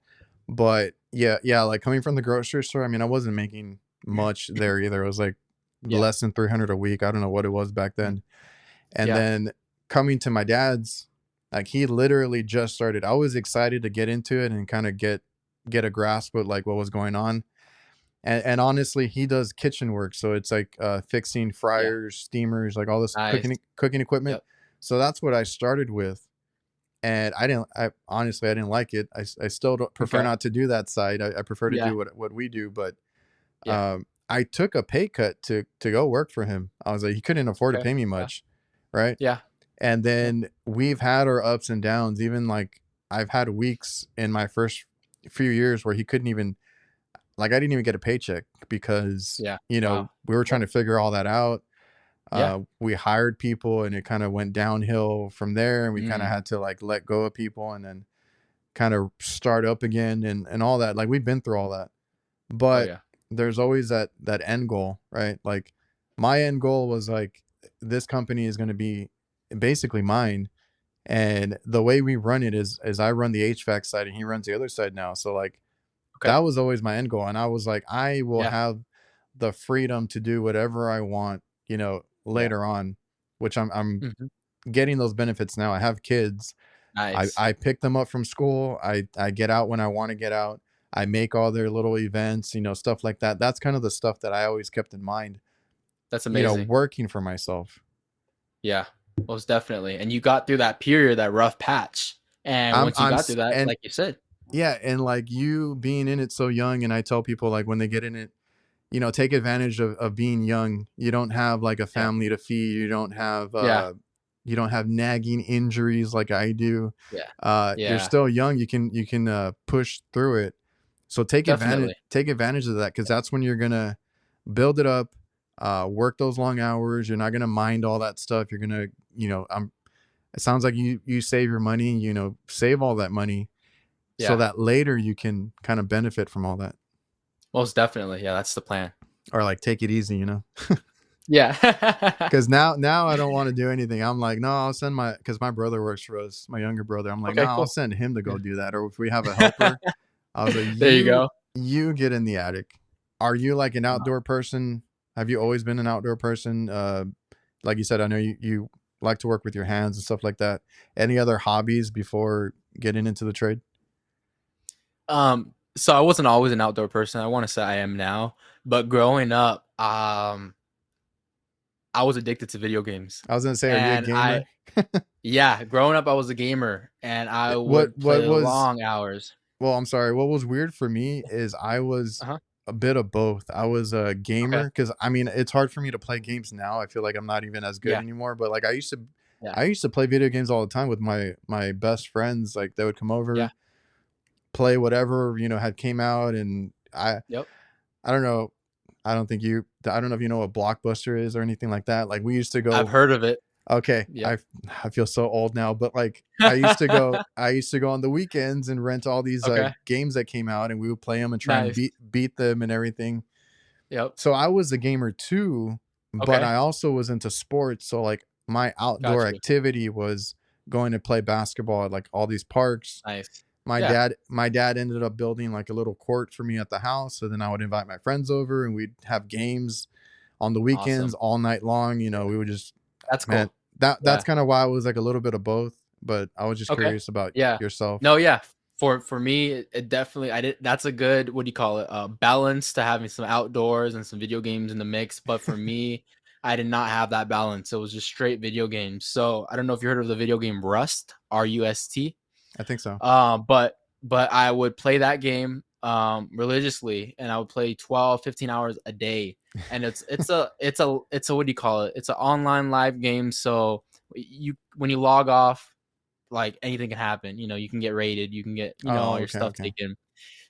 But yeah, like coming from the grocery store, I mean, I wasn't making much there either. It was like Yeah. less than 300 a week. I don't know what it was back Mhm. then. And Yeah. then coming to my dad's, like he literally just started. I was excited to get into it and kind of get a grasp of like what was going on. And honestly, he does kitchen work, so it's like fixing Yeah. fryers, steamers, like all this Nice. cooking equipment. Yep. So that's what I started with. and I honestly, I didn't like it. I still don't prefer Okay. not to do that side. I prefer to Yeah. do what we do, but Yeah. I took a pay cut to go work for him. I was like, he couldn't afford to Okay. pay me Yeah. much, right? Yeah. And Yeah. then we've had our ups and downs. Even like I've had weeks in my first few years where he couldn't even, like, I didn't even get a paycheck because, Yeah. you know, Wow. we were Yeah. trying to figure all that out. Yeah. We hired people and it kind of went downhill from there, and we kind of Mm. had to like let go of people and then kind of start up again and all that. Like, we've been through all that, Oh but yeah. there's always that end goal, right? Like, my end goal was like, this company is going to be basically mine, and the way we run it is I run the HVAC side and he runs the other side now. So like, Okay. that was always my end goal, and I was like, I will Yeah. have the freedom to do whatever I want, Yeah. later on, which I'm Mhm. getting those benefits now. I have kids. Nice. I pick them up from school. I get out when I want to get out. I make all their little events, stuff like that. That's kind of the stuff that I always kept in mind, That's amazing. working for myself. Yeah. Most definitely. And you got through that period, that rough patch. And I'm once you I'm got s- through that, and like you said, yeah, and like, you being in it so young, and I tell people, like, when they get in it, take advantage of being young. You don't have like a yeah. family to feed. Yeah. You don't have nagging injuries like I do. Yeah. You're Yeah. still young. You can push through it. So Definitely. take advantage of that, because that's when you're gonna build it up, work those long hours. You're not gonna mind all that stuff. You're gonna, it sounds like you save your money, save all that money so Yeah. that later you can kind of benefit from all that, Most definitely. Yeah, that's the plan. or like take it easy. Yeah. Because now I don't want to do anything. I'm like, no, I'll send because my brother works for us, my younger brother. I'm like, no, Okay, I'll cool. send him to Yeah. go do that. Or if we have a helper, I was like, There you go. you get in the attic. Are you like an outdoor person? Have you always been an outdoor person? Like you said, I know you like to work with your hands and stuff like that. Any other hobbies before getting into the trade? So I wasn't always an outdoor person. I want to say I am now, but growing up, I was addicted to video games. I was gonna say, are you a And gamer? yeah, growing up, I was a gamer and I What would what play was long hours. Well, I'm sorry. What was weird for me is I was Uh-huh. a bit of both. I was a Okay. gamer because, I mean, it's hard for me to play games now. I feel like I'm not even as good Yeah. anymore. But like, Yeah. I used to play video games all the time with my best friends. Like, they would come Yeah. over, play whatever had came out, and Yep. I don't know. I don't know if you know what Blockbuster is or anything like that. Like, we used to I've go. heard of it. Okay, Yep. I feel so old now, but like, I used to go on the weekends and rent all these Okay. games that came out, and we would play them and try and Nice. beat them and everything. Yep. So I was a gamer too, but Okay. I also was into sports. So like, my outdoor Got you. activity was going to play basketball at like all these parks. Nice. My Yeah. dad ended up building like a little court for me at the house. So then I would invite my friends over and we'd have games on the weekends Awesome. all night long. We would just, That's man, cool. that's Yeah. kind of why I was like a little bit of both, but I was just Okay. curious about Yeah. yourself. No, yeah. For me, it definitely I did that's a good, what do you call it? Balance to having some outdoors and some video games in the mix. But for me, I did not have that balance. It was just straight video games. So I don't know if you heard of the video game Rust, RUST. I think so. But I would play that game religiously, and I would play 12, 15 hours a day. And it's a what do you call it? It's an online live game. So when you log off, like anything can happen. You can get raided, you can get, all Oh, your okay, stuff okay. taken.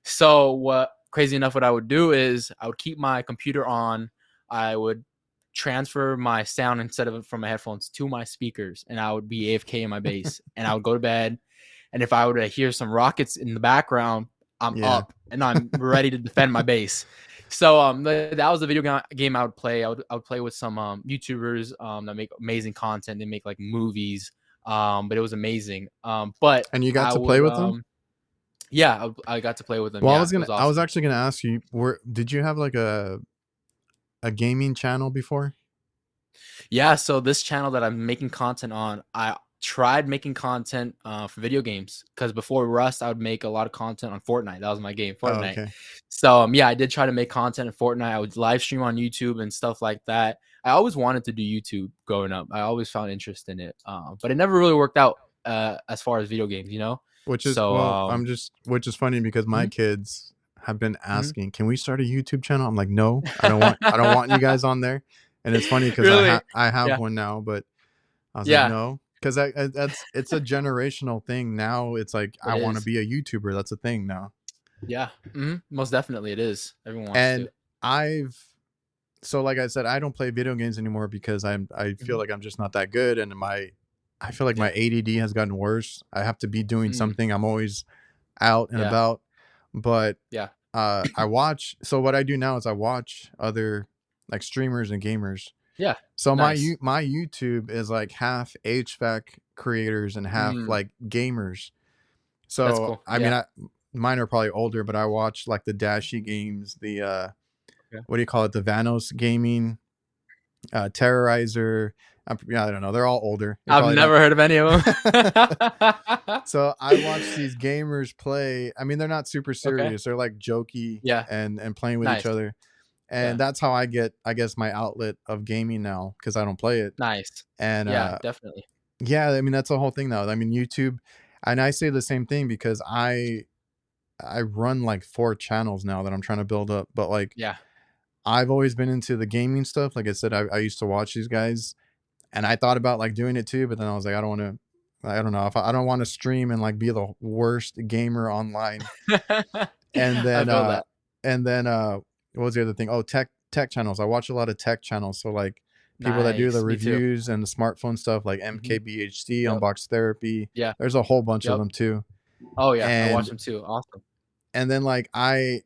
So what crazy enough, what I would do is I would keep my computer on. I would transfer my sound instead of from my headphones to my speakers, and I would be AFK in my base, and I would go to bed. And if I were to hear some rockets in the background, I'm Yeah. up and I'm ready to defend my base. So that was the video game I would play. I would play with some YouTubers that make amazing content. They make like movies, but it was amazing. But And you got I to play would with them? yeah, I got to play with them. Well, Yeah, it was I was awesome. actually gonna ask you, did you have like a gaming channel before? Yeah, so this channel that I'm making content on, I tried making content for video games, because before Rust, I would make a lot of content on Fortnite. That was my game, Oh, Fortnite. okay. So yeah, I did try to make content in Fortnite. I would live stream on YouTube and stuff like that. I always wanted to do YouTube growing up. I always found interest in it, but it never really worked out. as far as video games, you know? Which is, So, well, which is funny because my mhm, kids have been mhm. asking, "Can we start a YouTube channel?" I'm like, "No, I don't want you guys on there." And it's funny because Really? I have Yeah. one now, but I was like, Yeah. "No," because that's it's a generational thing now. It's like I It want to is. be a YouTuber. That's a thing now. Yeah. Mhm. Most definitely it is. Everyone wants And to. I've so like I said, I don't play video games anymore because I feel Mhm. like I'm just not that good, and I feel like my Yeah. ADD has gotten worse. I have to be doing Mm. something. I'm always out and Yeah. about, but Yeah. I watch. So what I do now is I watch other like streamers and gamers. Yeah. So Nice. my YouTube is like half HVAC creators and half Mm. like gamers. That's So cool. I mean, Yeah. mine are probably older, but I watch like the Dashy games, the Yeah. what do you call it, the Vanos gaming, Terrorizer. Yeah, I don't know. They're all older. They're I've probably not. never heard of any of them. So I watch these gamers play. I mean, they're not super Okay. serious. They're like jokey Yeah. and playing with each Nice. other. Yeah. And that's how I get, I guess, my outlet of gaming now because I don't play it. Nice. And Yeah, definitely. yeah, I mean that's the whole thing now. I mean YouTube, and I say the same thing because I run like 4 channels now that I'm trying to build up. But like Yeah. I've always been into the gaming stuff. Like I said, I used to watch these guys, and I thought about like doing it too, but then I was like, I don't want to. I don't know if I don't want to stream and like be the worst gamer online. And I then feel that. what was the other thing? Oh, tech channels. I watch a lot of tech channels. So like people that do the Nice. Me too. reviews and the smartphone stuff like Mhm. MKBHD, Yep. Unbox Therapy. Yeah. There's a whole bunch of Yep. them too. Oh, yeah. I watch And them too. Awesome. then like I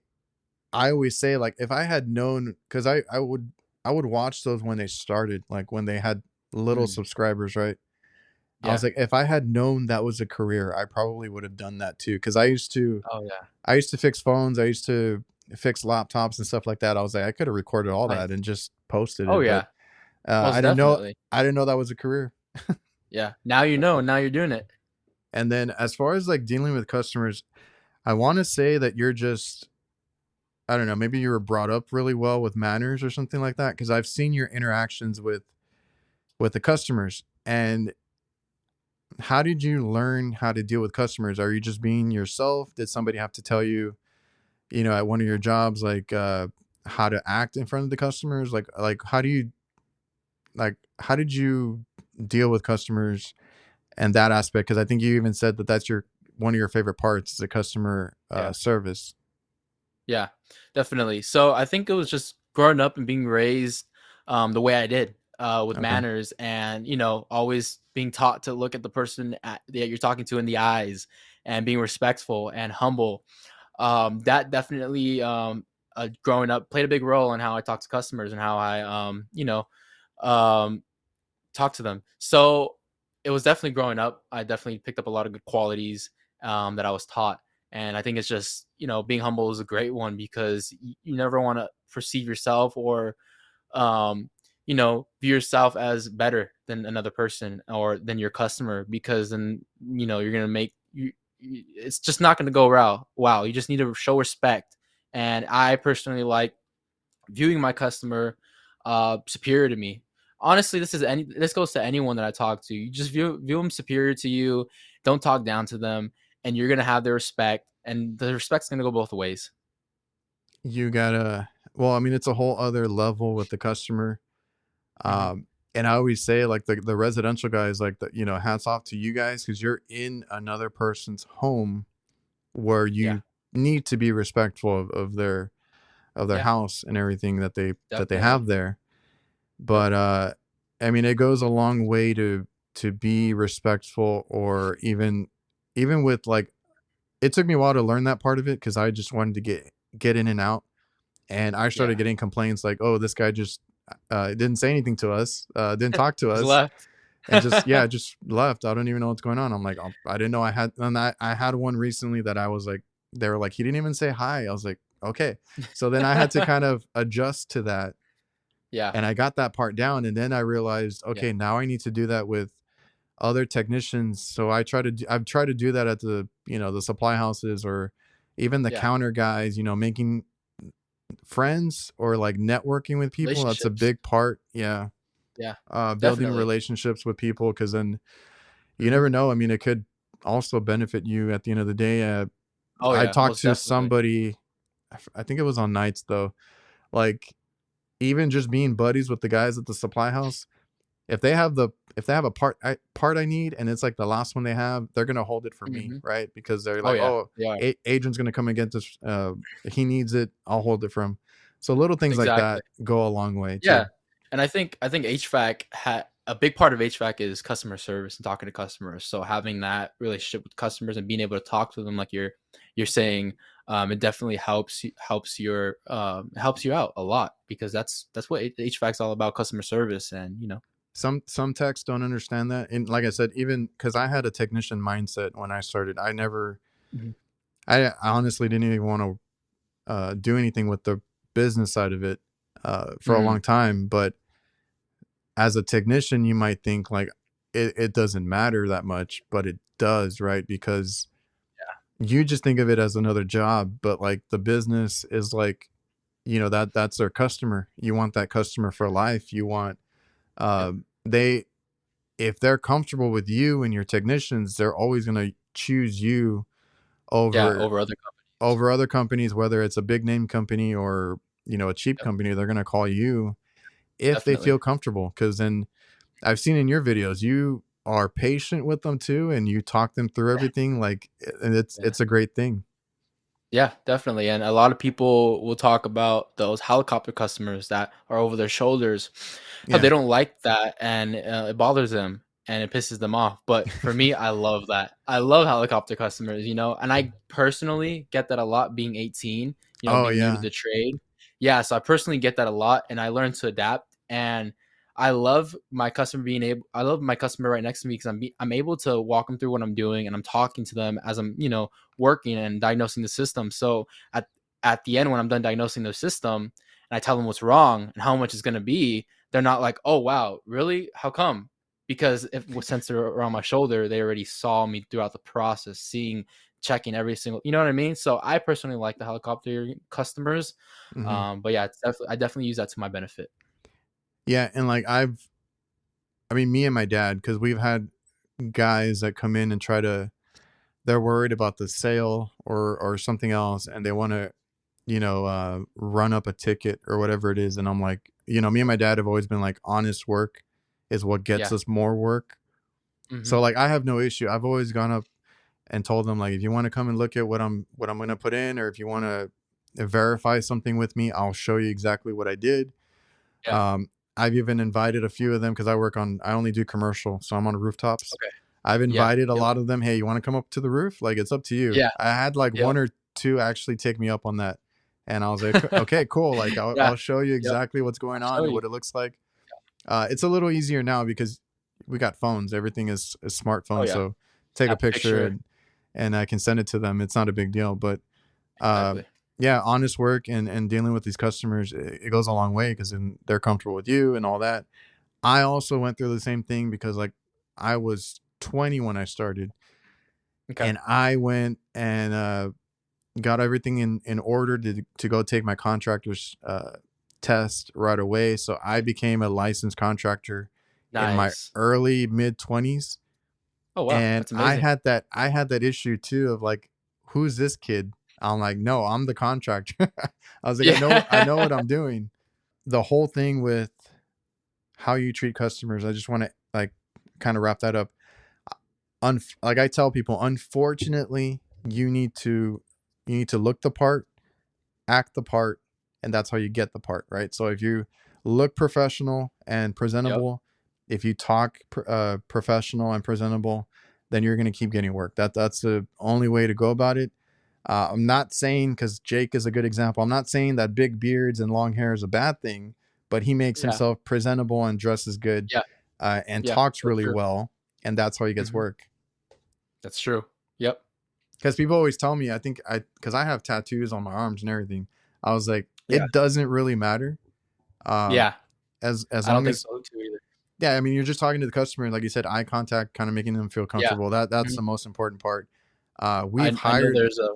always say like if I had known because I would watch those when they started, like when they had little Mm. subscribers, right? I was Yeah. like, if I had known that was a career, I probably would have done that too. Because Oh, yeah. I used to fix phones, I used to fix laptops and stuff like that. I was like, I could have recorded all that Nice. and just posted Oh, it, but yeah. Most definitely. I didn't know that was a career. Yeah. Now you know, and now you're doing it. And then as far as like dealing with customers, I want to say that you're just I don't know, maybe you were brought up really well with manners or something like that. Because I've seen your interactions with the customers. And how did you learn how to deal with customers? Are you just being yourself? Did somebody have to tell you, at one of your jobs, like how to act in front of the customers? Like how did you deal with customers and that aspect? Because I think you even said that that's your one of your favorite parts is the customer Yeah. service. Yeah, definitely. So I think it was just growing up and being raised the way I did, with Okay. manners, and always being taught to look at the person that you're talking to in the eyes, and being respectful and humble. That definitely, growing up, played a big role in how I talk to customers and how I um, talk to them. So it was definitely growing up. I definitely picked up a lot of good qualities that I was taught. And I think it's just, being humble is a great one because you never want to perceive yourself or, um, view yourself as better than another person or than your customer, because then, you're going to it's just not going to go well. Wow. You just need to show respect. And I personally like viewing my customer superior to me. Honestly, this goes to anyone that I talk to. You just view them superior to you. Don't talk down to them, and you're gonna have their respect. And the respect's gonna go both ways. You gotta, well, I mean, it's a whole other level with the customer. Hmm. And I always say, like the residential guys, like hats off to you guys because you're in another person's home where Yeah, you need to be respectful of their yeah, house and everything that they definitely. have there. Yep. But I mean, it goes a long way to be respectful, or even with like it took me a while to learn that part of it because I just wanted to get in and out, and I started Yeah. getting complaints like, "Oh, this guy just didn't say anything to us, didn't talk to Just us, left. and just yeah, just left. I don't even know what's going on." I'm like, "Oh, I didn't know I had." And I had one recently that I was like, they were like, "He didn't even say hi." I was like, "Okay." So then I had to kind of adjust to that, Yeah. and I got that part down, and then I realized, Yeah. okay, now I need to do that with other technicians. So I've tried to do that at the the supply houses or even the Yeah. counter guys. Making friends or like networking with people. That's a Relationships. big part. Yeah. Yeah. Building Definitely. relationships with people because then you Hmm. never know. I mean, it could also benefit you at the end of the day. Oh I yeah, talked most to definitely. somebody, I think it was on nights though. Like, even just being buddies with the guys at the supply house, if they have a part I need and it's like the last one they have, they're gonna hold it for me, Hmm. right? Because they're Oh like, yeah, oh, yeah, Adrian's gonna come and get this. He needs it. I'll hold it for him. So little things like exactly. that go a long way Yeah, too. and I think HVAC had a big part of HVAC is customer service and talking to customers. So having that relationship with customers and being able to talk to them like you're saying, it definitely helps you out a lot because that's what HVAC is all about, customer service, and Some techs don't understand that, and like I said, even because I had a technician mindset when I started, Mhm. I honestly didn't even want to do anything with the business side of it for a Mm, long time. But as a technician, you might think like it doesn't matter that much, but it does, right? Because you just think of it as another job, but like the business is like, that's their customer. You want that customer for life. You want yep. they if they're comfortable with you and your technicians, they're always going to choose you Yeah, over over other companies. other companies, whether it's a big name company or a cheap Yep, company. They're going to call you if they definitely. feel comfortable. Because then I've seen in your videos you are patient with them too, and you talk them through Yeah, everything. Like, and yeah. it's a great thing. Yeah, definitely. And a lot of people will talk about those helicopter customers that are over their shoulders, how they Yeah. don't like that and it bothers them and it pisses them off. But for me, I love that. I love helicopter customers, and I personally get that a lot being 18, Oh being new to yeah. the trade. Yeah, so I personally get that a lot and I learned to adapt. And I love my customer right next to me because I'm able to walk them through what I'm doing and I'm talking to them as I'm, working and diagnosing the system. So at the end, when I'm done diagnosing the system and I tell them what's wrong and how much it's going to be, they're not like, oh, wow, really? How come? Because since they're around my shoulder, they already saw me throughout the process, checking every single, you know what I mean? So I personally like the helicopter customers. Hmm. But yeah, I definitely use that to my benefit. Yeah, and like I mean, me and my dad, because we've had guys that come in and they're worried about the sale or something else, and they want to run up a ticket or whatever it is. And I'm like, me and my dad have always been like, honest work is what gets Yeah. us more work. Hmm. So like, I have no issue. I've always gone up and told them like, if you want to come and look at what I'm going to put in, or if you want to verify something with me, I'll show you exactly what I did. Yeah. Um, I've even invited a few of them because I only do commercial, so I'm on rooftops. Okay. I've Yeah. invited a Yep. lot of them. Hey, you want to come up to the roof? Like, it's up to you. Yeah. I had like Yep. one or two actually take me up on that, and I was like, okay, cool. Like, Yeah. I'll show you Yep. exactly what's going I'll on show and you. what it looks like. It's a little easier now because we got phones. Everything is Oh smartphone. yeah. So take a Yeah. picture Picture. and I can send it to them. It's not a big deal. But uh, Exactly. yeah, honest work and dealing with these customers, it goes a long way because then they're comfortable with you and all that. I also went through the same thing because like I was 20 when I started, Okay. and I went and got everything in order to go take my contractor's test right away. So I became a licensed contractor in my Nice. early mid 20s, Oh, wow, and that's amazing. I had that issue too of like, who's this kid? I'm like, no, I'm the contractor. I was like, I Yeah. know what I'm doing. The whole thing with how you treat customers, I just want to like kind of wrap that up. Like I tell people, unfortunately, you need to look the part, act the part, and that's how you get the part, right? So if you look professional and Yep. presentable, if you talk professional and presentable, then you're going to keep getting work. That's the only way to go about it. I'm not saying, because Jake is a good example, I'm not saying that big beards and long hair is a bad thing, but he makes Yeah. himself presentable and dresses good, Yeah. and Yeah. talks So really true. well, and that's how he gets Mhm. work. That's true. Yep. Because people always tell me, because I have tattoos on my arms and everything. I was like, Yeah. it doesn't really matter. Um, Yeah. as I don't long think as so too either. yeah, I mean, you're just talking to the customer, like you said, eye contact, kind of making them feel Yeah. comfortable. That's Mhm. the most important part. We've I know hired there's a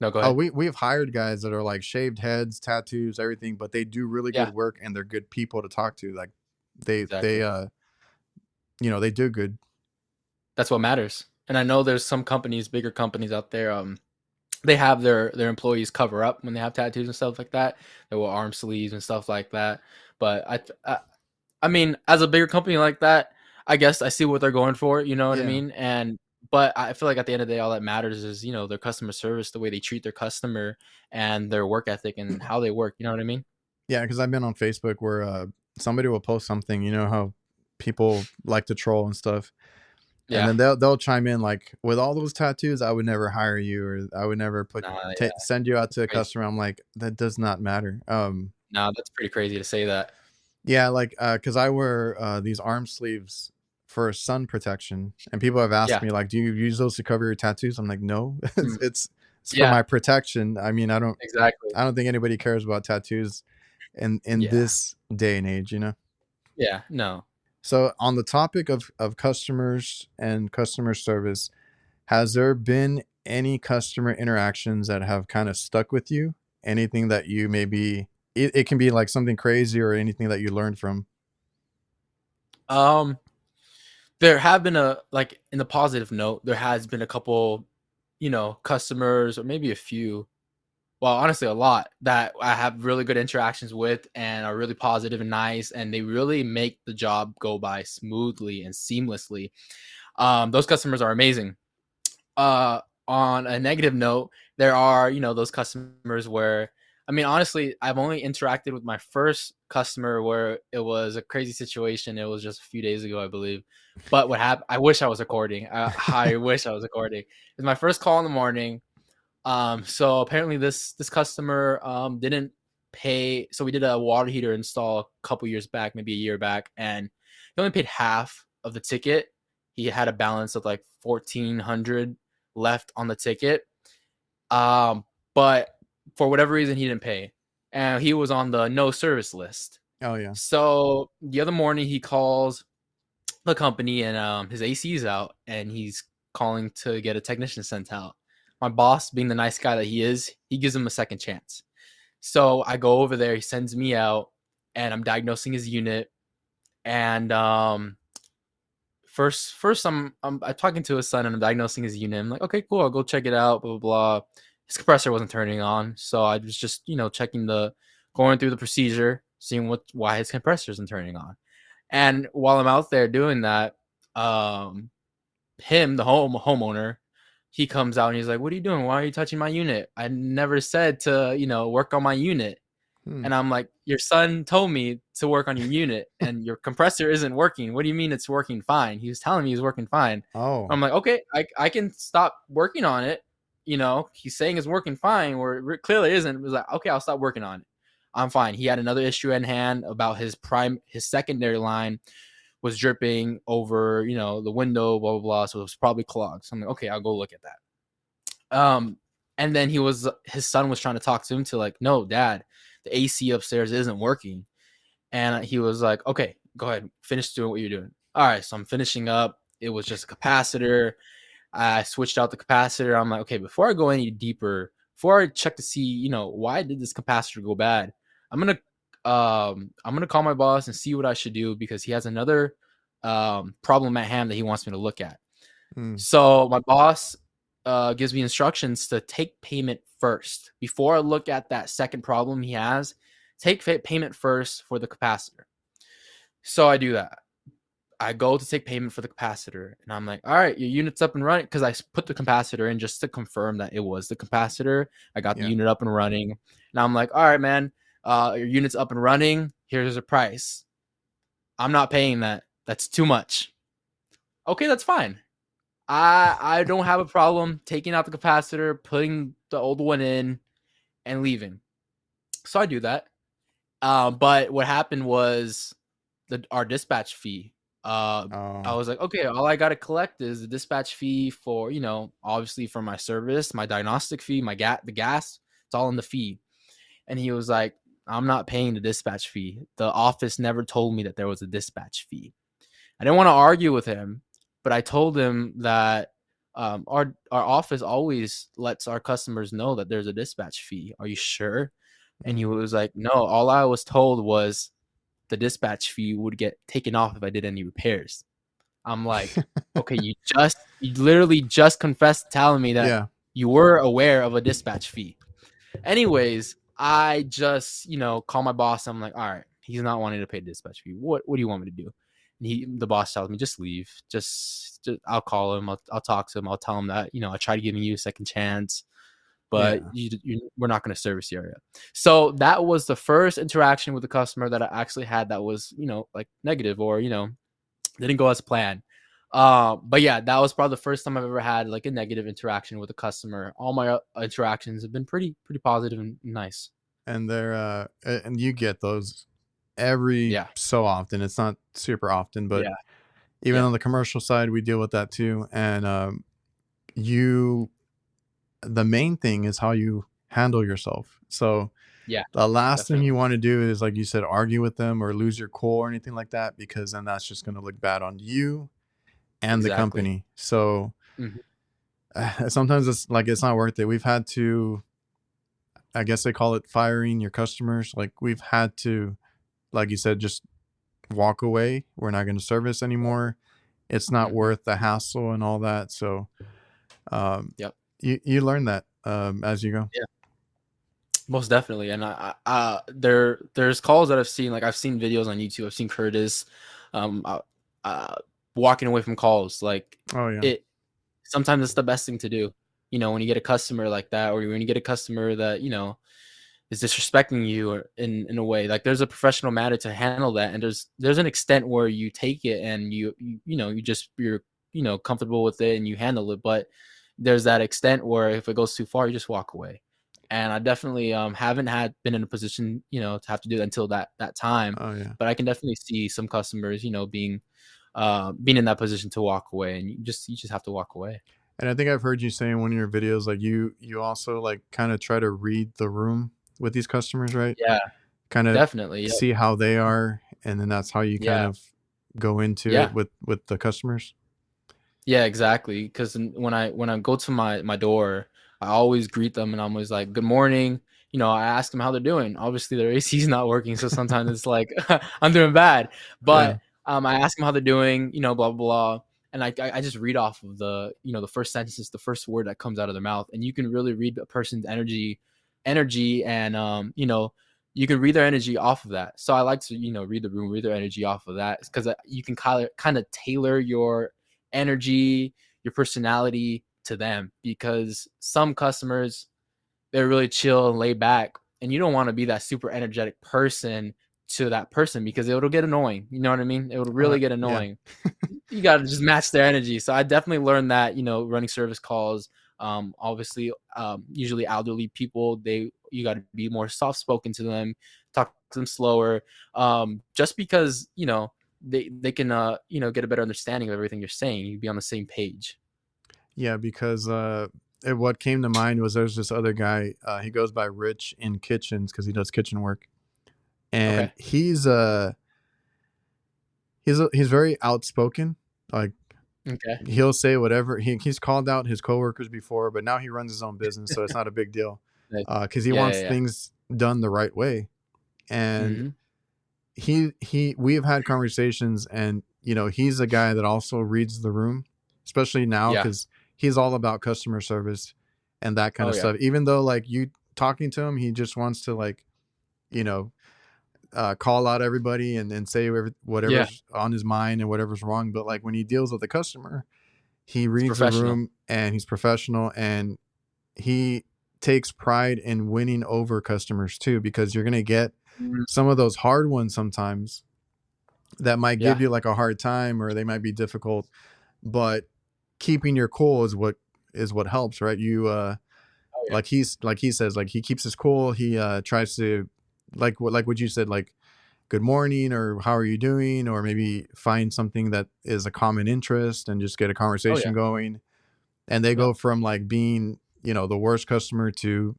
No, go ahead. we've hired guys that are like shaved heads, tattoos, everything, but they do really Yeah. good work and they're good people to talk to. Like they Exactly. they do good. That's what matters. And I know there's some companies, bigger companies out there, they have their employees cover up when they have tattoos and stuff like that. They wear arm sleeves and stuff like that. But I mean, as a bigger company like that, I guess I see what they're going for. You know what I Yeah. mean? But I feel like at the end of the day, all that matters is, you know, their customer service, the way they treat their customer, and their work ethic and how they work. You know what I mean? Yeah, because I've been on Facebook where somebody will post something, you know how people like to troll and stuff. And Yeah. then they'll chime in like, with all those tattoos, I would never hire you, or I would never Nah, yeah, send you out to a crazy. customer. I'm like, that does not matter. Nah, that's pretty crazy to say that. Yeah, like, because I wear these arm sleeves for sun protection, and people have asked Yeah. me like, do you use those to cover your tattoos? I'm like, no, Mm. it's for Yeah. my protection. I mean, Exactly. I don't think anybody cares about tattoos in Yeah. this day and age, you know. Yeah. No. So on the topic of customers and customer service, has there been any customer interactions that have kind of stuck with you? Anything that you maybe it can be like something crazy or anything that you learned from? Um, there have been a like in the positive note, there has been a couple, you know, customers or maybe a few, well, honestly, a lot that I have really good interactions with and are really positive and nice, and they really make the job go by smoothly and seamlessly. Those customers are amazing. uh on a negative note, there are, you know, those customers where, I mean, honestly, I've only interacted with my first customer where it was a crazy situation. It was just a few days ago, I believe. But what happened, I wish I was recording. I wish I was recording. It's my first call in the morning. So apparently this customer didn't pay. So we did a water heater install a couple years back, maybe a year back, and he only paid half of the ticket. He had a balance of like 1,400 left on the ticket. Um, but for whatever reason he didn't pay. And he was on the no service list. Oh yeah. So the other morning he calls the company, and his AC is out, and he's calling to get a technician sent out. My boss, being the nice guy that he is, he gives him a second chance. So I go over there, he sends me out, and I'm diagnosing his unit. And first I'm talking to his son, and I'm diagnosing his unit. I'm like, okay, cool, I'll go check it out, blah blah blah. His compressor wasn't turning on, so I was just, you know, going through the procedure, seeing why his compressor isn't turning on. And while I'm out there doing that, um, the homeowner, he comes out and he's like, "What are you doing? Why are you touching my unit? I never said to, you know, work on my unit." Hmm. And I'm like, "Your son told me to work on your unit, and your compressor isn't working. What do you mean it's working fine?" He was telling me he's working fine. Oh. I'm like, "Okay, I can stop working on it. You know, he's saying it's working fine, where it clearly isn't." It was like, "Okay, I'll stop working on it. I'm fine." He had another issue in hand about his secondary line was dripping over, you know, the window, blah blah blah. So it was probably clogged. So I'm like, okay, I'll go look at that. And then his son was trying to talk to him to like, no, dad, the AC upstairs isn't working. And he was like, okay, go ahead, finish doing what you're doing. All right, so I'm finishing up. It was just a capacitor. I switched out the capacitor. I'm like, okay, before I go any deeper, before I check to see, you know, why did this capacitor go bad, I'm gonna call my boss and see what I should do, because he has another problem at hand that he wants me to look at. Hmm. So my boss gives me instructions to take payment first before I look at that second problem he has. Take payment first for the capacitor. So I do that. I go to take payment for the capacitor, and I'm like, all right, your unit's up and running, because I put the capacitor in just to confirm that it was the capacitor. I got the Yeah. unit up and running, and I'm like, all right, man, your unit's up and running. Here's a price. I'm not paying that. That's too much. Okay, that's fine. I don't have a problem taking out the capacitor, putting the old one in, and leaving. So I do that. But what happened was our dispatch fee. I Oh. was like, okay, all I gotta collect is the dispatch fee for, you know, obviously for my service, my diagnostic fee, the gas. It's all in the fee. And he was like, I'm not paying the dispatch fee. The office never told me that there was a dispatch fee. I didn't want to argue with him, but I told him that our office always lets our customers know that there's a dispatch fee. Are you sure? And he Hmm. was like, no, all I was told was the dispatch fee would get taken off if I did any repairs. I'm like, okay, you literally just confessed telling me that Yeah. you were aware of a dispatch fee. Anyways, I just, call my boss. I'm like, all right, he's not wanting to pay the dispatch fee. What do you want me to do? And the boss tells me, just leave. Just I'll call him. I'll talk to him. I'll tell him that, I tried giving you a second chance, but we're not going to service the area. So that was the first interaction with the customer that I actually had that was, like negative or, didn't go as planned. But yeah, that was probably the first time I've ever had like a negative interaction with a customer. All my interactions have been pretty positive and nice. And they're and you get those every Yeah. so often. It's not super often, but Yeah. even Yeah. on the commercial side, we deal with that too. And you, the main thing is how you handle yourself. So Yeah. the last thing you Definitely. want to do is, like you said, argue with them or lose your cool or anything like that, because then that's just going to look bad on you and the Exactly. company. So Mhm. sometimes it's like it's not worth it. We've had to, I guess they call it firing your customers. Like we've had to, like you said, just walk away. We're not going to service anymore. It's not Mhm. worth the hassle and all that. So um, Yep. you learn that as you go. Yeah. Most definitely. And there's calls that I've seen. Like I've seen videos on YouTube. I've seen Curtis, um, uh, uh, walking away from calls. Like Oh yeah, it. Sometimes it's the best thing to do. When you get a customer like that, or when you get a customer that is disrespecting you or in a way, like there's a professional manner to handle that, and there's an extent where you take it and you're comfortable with it and you handle it, but there's that extent where if it goes too far you just walk away. And I definitely haven't been in a position to have to do that until that time, oh yeah. but I can definitely see some customers being in that position to walk away, and you just have to walk away. And I think I've heard you say in one of your videos, like you also like kind of try to read the room with these customers, right? Yeah, Kind of definitely. Yep. see how they are, and then that's how you kind Yeah. of go into it Yeah. with the customers. Yeah, exactly. Because when I go to my door, I always greet them, and I'm always like, "Good morning." I ask them how they're doing. Obviously, their AC is not working, so sometimes it's like I'm doing bad. Yeah, But I ask them how they're doing. Blah blah blah, and I just read off of the first sentences, the first word that comes out of their mouth, and you can really read a person's energy, and you can read their energy off of that. So I like to read the room, read their energy off of that, because you can kind of tailor your energy, your personality to them, because some customers, they're really chill and laid back, and you don't want to be that super energetic person to that person because it'll get annoying. You know what I mean? It would really get yeah. annoying. You got to just match their energy. So I definitely learned that, running service calls, obviously, usually elderly people, you got to be more soft spoken to them, talk to them slower, just because, they can get a better understanding of everything you're saying. You'd be on the same page. Yeah, because what came to mind was there's this other guy. He goes by Rich in kitchens because he does kitchen work, and Okay. he's very outspoken. Like Okay. he'll say whatever. He's called out his coworkers before, but now he runs his own business, so it's not a big deal. Nice. Because he Yeah, yeah, wants yeah. things done the right way, and Mhm. we've had conversations, and he's a guy that also reads the room, especially now Yeah. because he's all about customer service and that kind Oh, of yeah. stuff. Even though like you talking to him, he just wants to like you know call out everybody and say Yeah. whatever's on his mind and whatever's wrong. But like when he deals with the customer, he It's reads the professional. room and he's professional, and he takes pride in winning over customers too, because you're going to get Mhm. some of those hard ones sometimes that might give Yeah. you like a hard time, or they might be difficult, but keeping your cool is what helps, right? You Oh, yeah. like he says, like he keeps his cool. He tries to like what you said, like good morning or how are you doing, or maybe find something that is a common interest and just get a Oh, yeah. conversation going. And they Yep. go from like being the worst customer to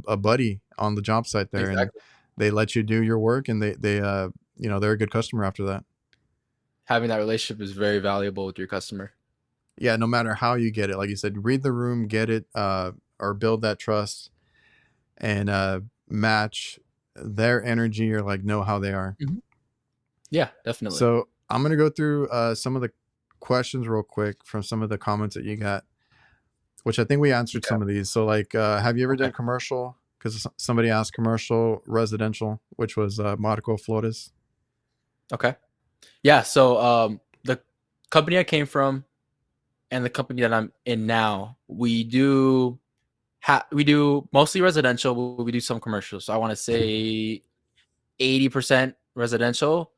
a buddy on the job site there, and Exactly. they let you do your work, and they're a good customer after that. Having that relationship is very valuable with your customer. Yeah, no matter how you get it, like you said, read the room, get it, or build that trust, and match their energy, or like know how they are. Mhm. Yeah, definitely. So I'm gonna go through some of the questions real quick from some of the comments that you got, which I think we answered Okay. some of these. So like, have you ever Okay. done commercial? Because somebody asked commercial, residential, which was Marco Flores. Okay. Yeah. So the company I came from and the company that I'm in now, we do mostly residential, but we do some commercial. So I want to say 80% residential,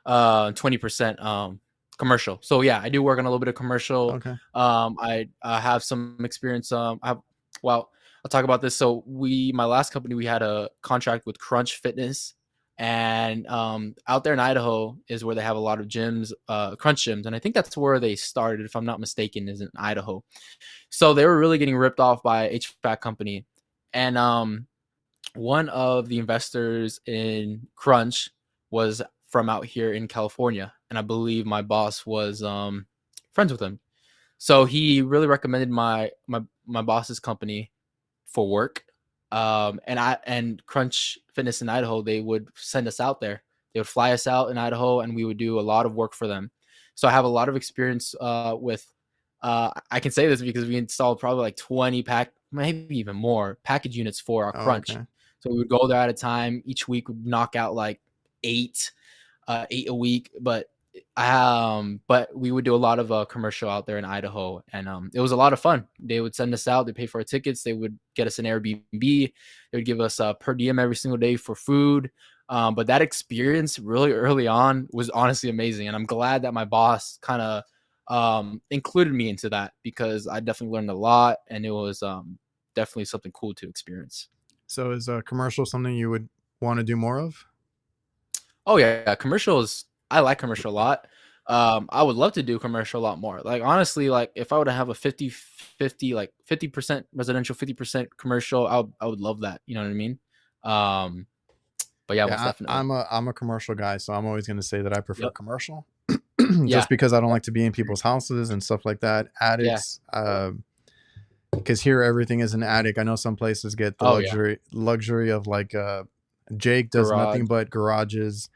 20% commercial. So yeah, I do work on a little bit of commercial. Okay. I have some experience. Well, I'll talk about this. So my last company, we had a contract with Crunch Fitness, and out there in Idaho is where they have a lot of gyms, Crunch gyms, and I think that's where they started, if I'm not mistaken, is in Idaho. So they were really getting ripped off by HVAC company, and one of the investors in Crunch was from out here in California, and I believe my boss was friends with him. So he really recommended my boss's company for work. And Crunch Fitness in Idaho, they would send us out there. They would fly us out in Idaho, and we would do a lot of work for them. So I have a lot of experience with. I can say this because we installed probably like 20 maybe even more package units for our Oh, Crunch. okay. So we would go there at a time. Each week would knock out like eight, 8 a week. But we would do a lot of commercial out there in Idaho, and it was a lot of fun. They would send us out. They pay for our tickets. They would get us an Airbnb. They would give us per diem every single day for food. But that experience really early on was honestly amazing, and I'm glad that my boss kind of included me into that, because I definitely learned a lot, and it was definitely something cool to experience. So is a commercial something you would want to do more of? Oh yeah, commercials. I like commercial a lot. I would love to do commercial a lot more. Like honestly, like if I were to have a 50-50, like 50% residential, 50% commercial, I would love that. You know what I mean? Um, but yeah, most Yeah, definitely. I'm a commercial guy, so I'm always going to say that I prefer Yep. commercial, Yeah. just because I don't Yep. like to be in people's houses and stuff like that. Yeah. Attics, because here everything is an attic. I know some places get the Oh yeah. luxury of like Jake does Garage. nothing but garages.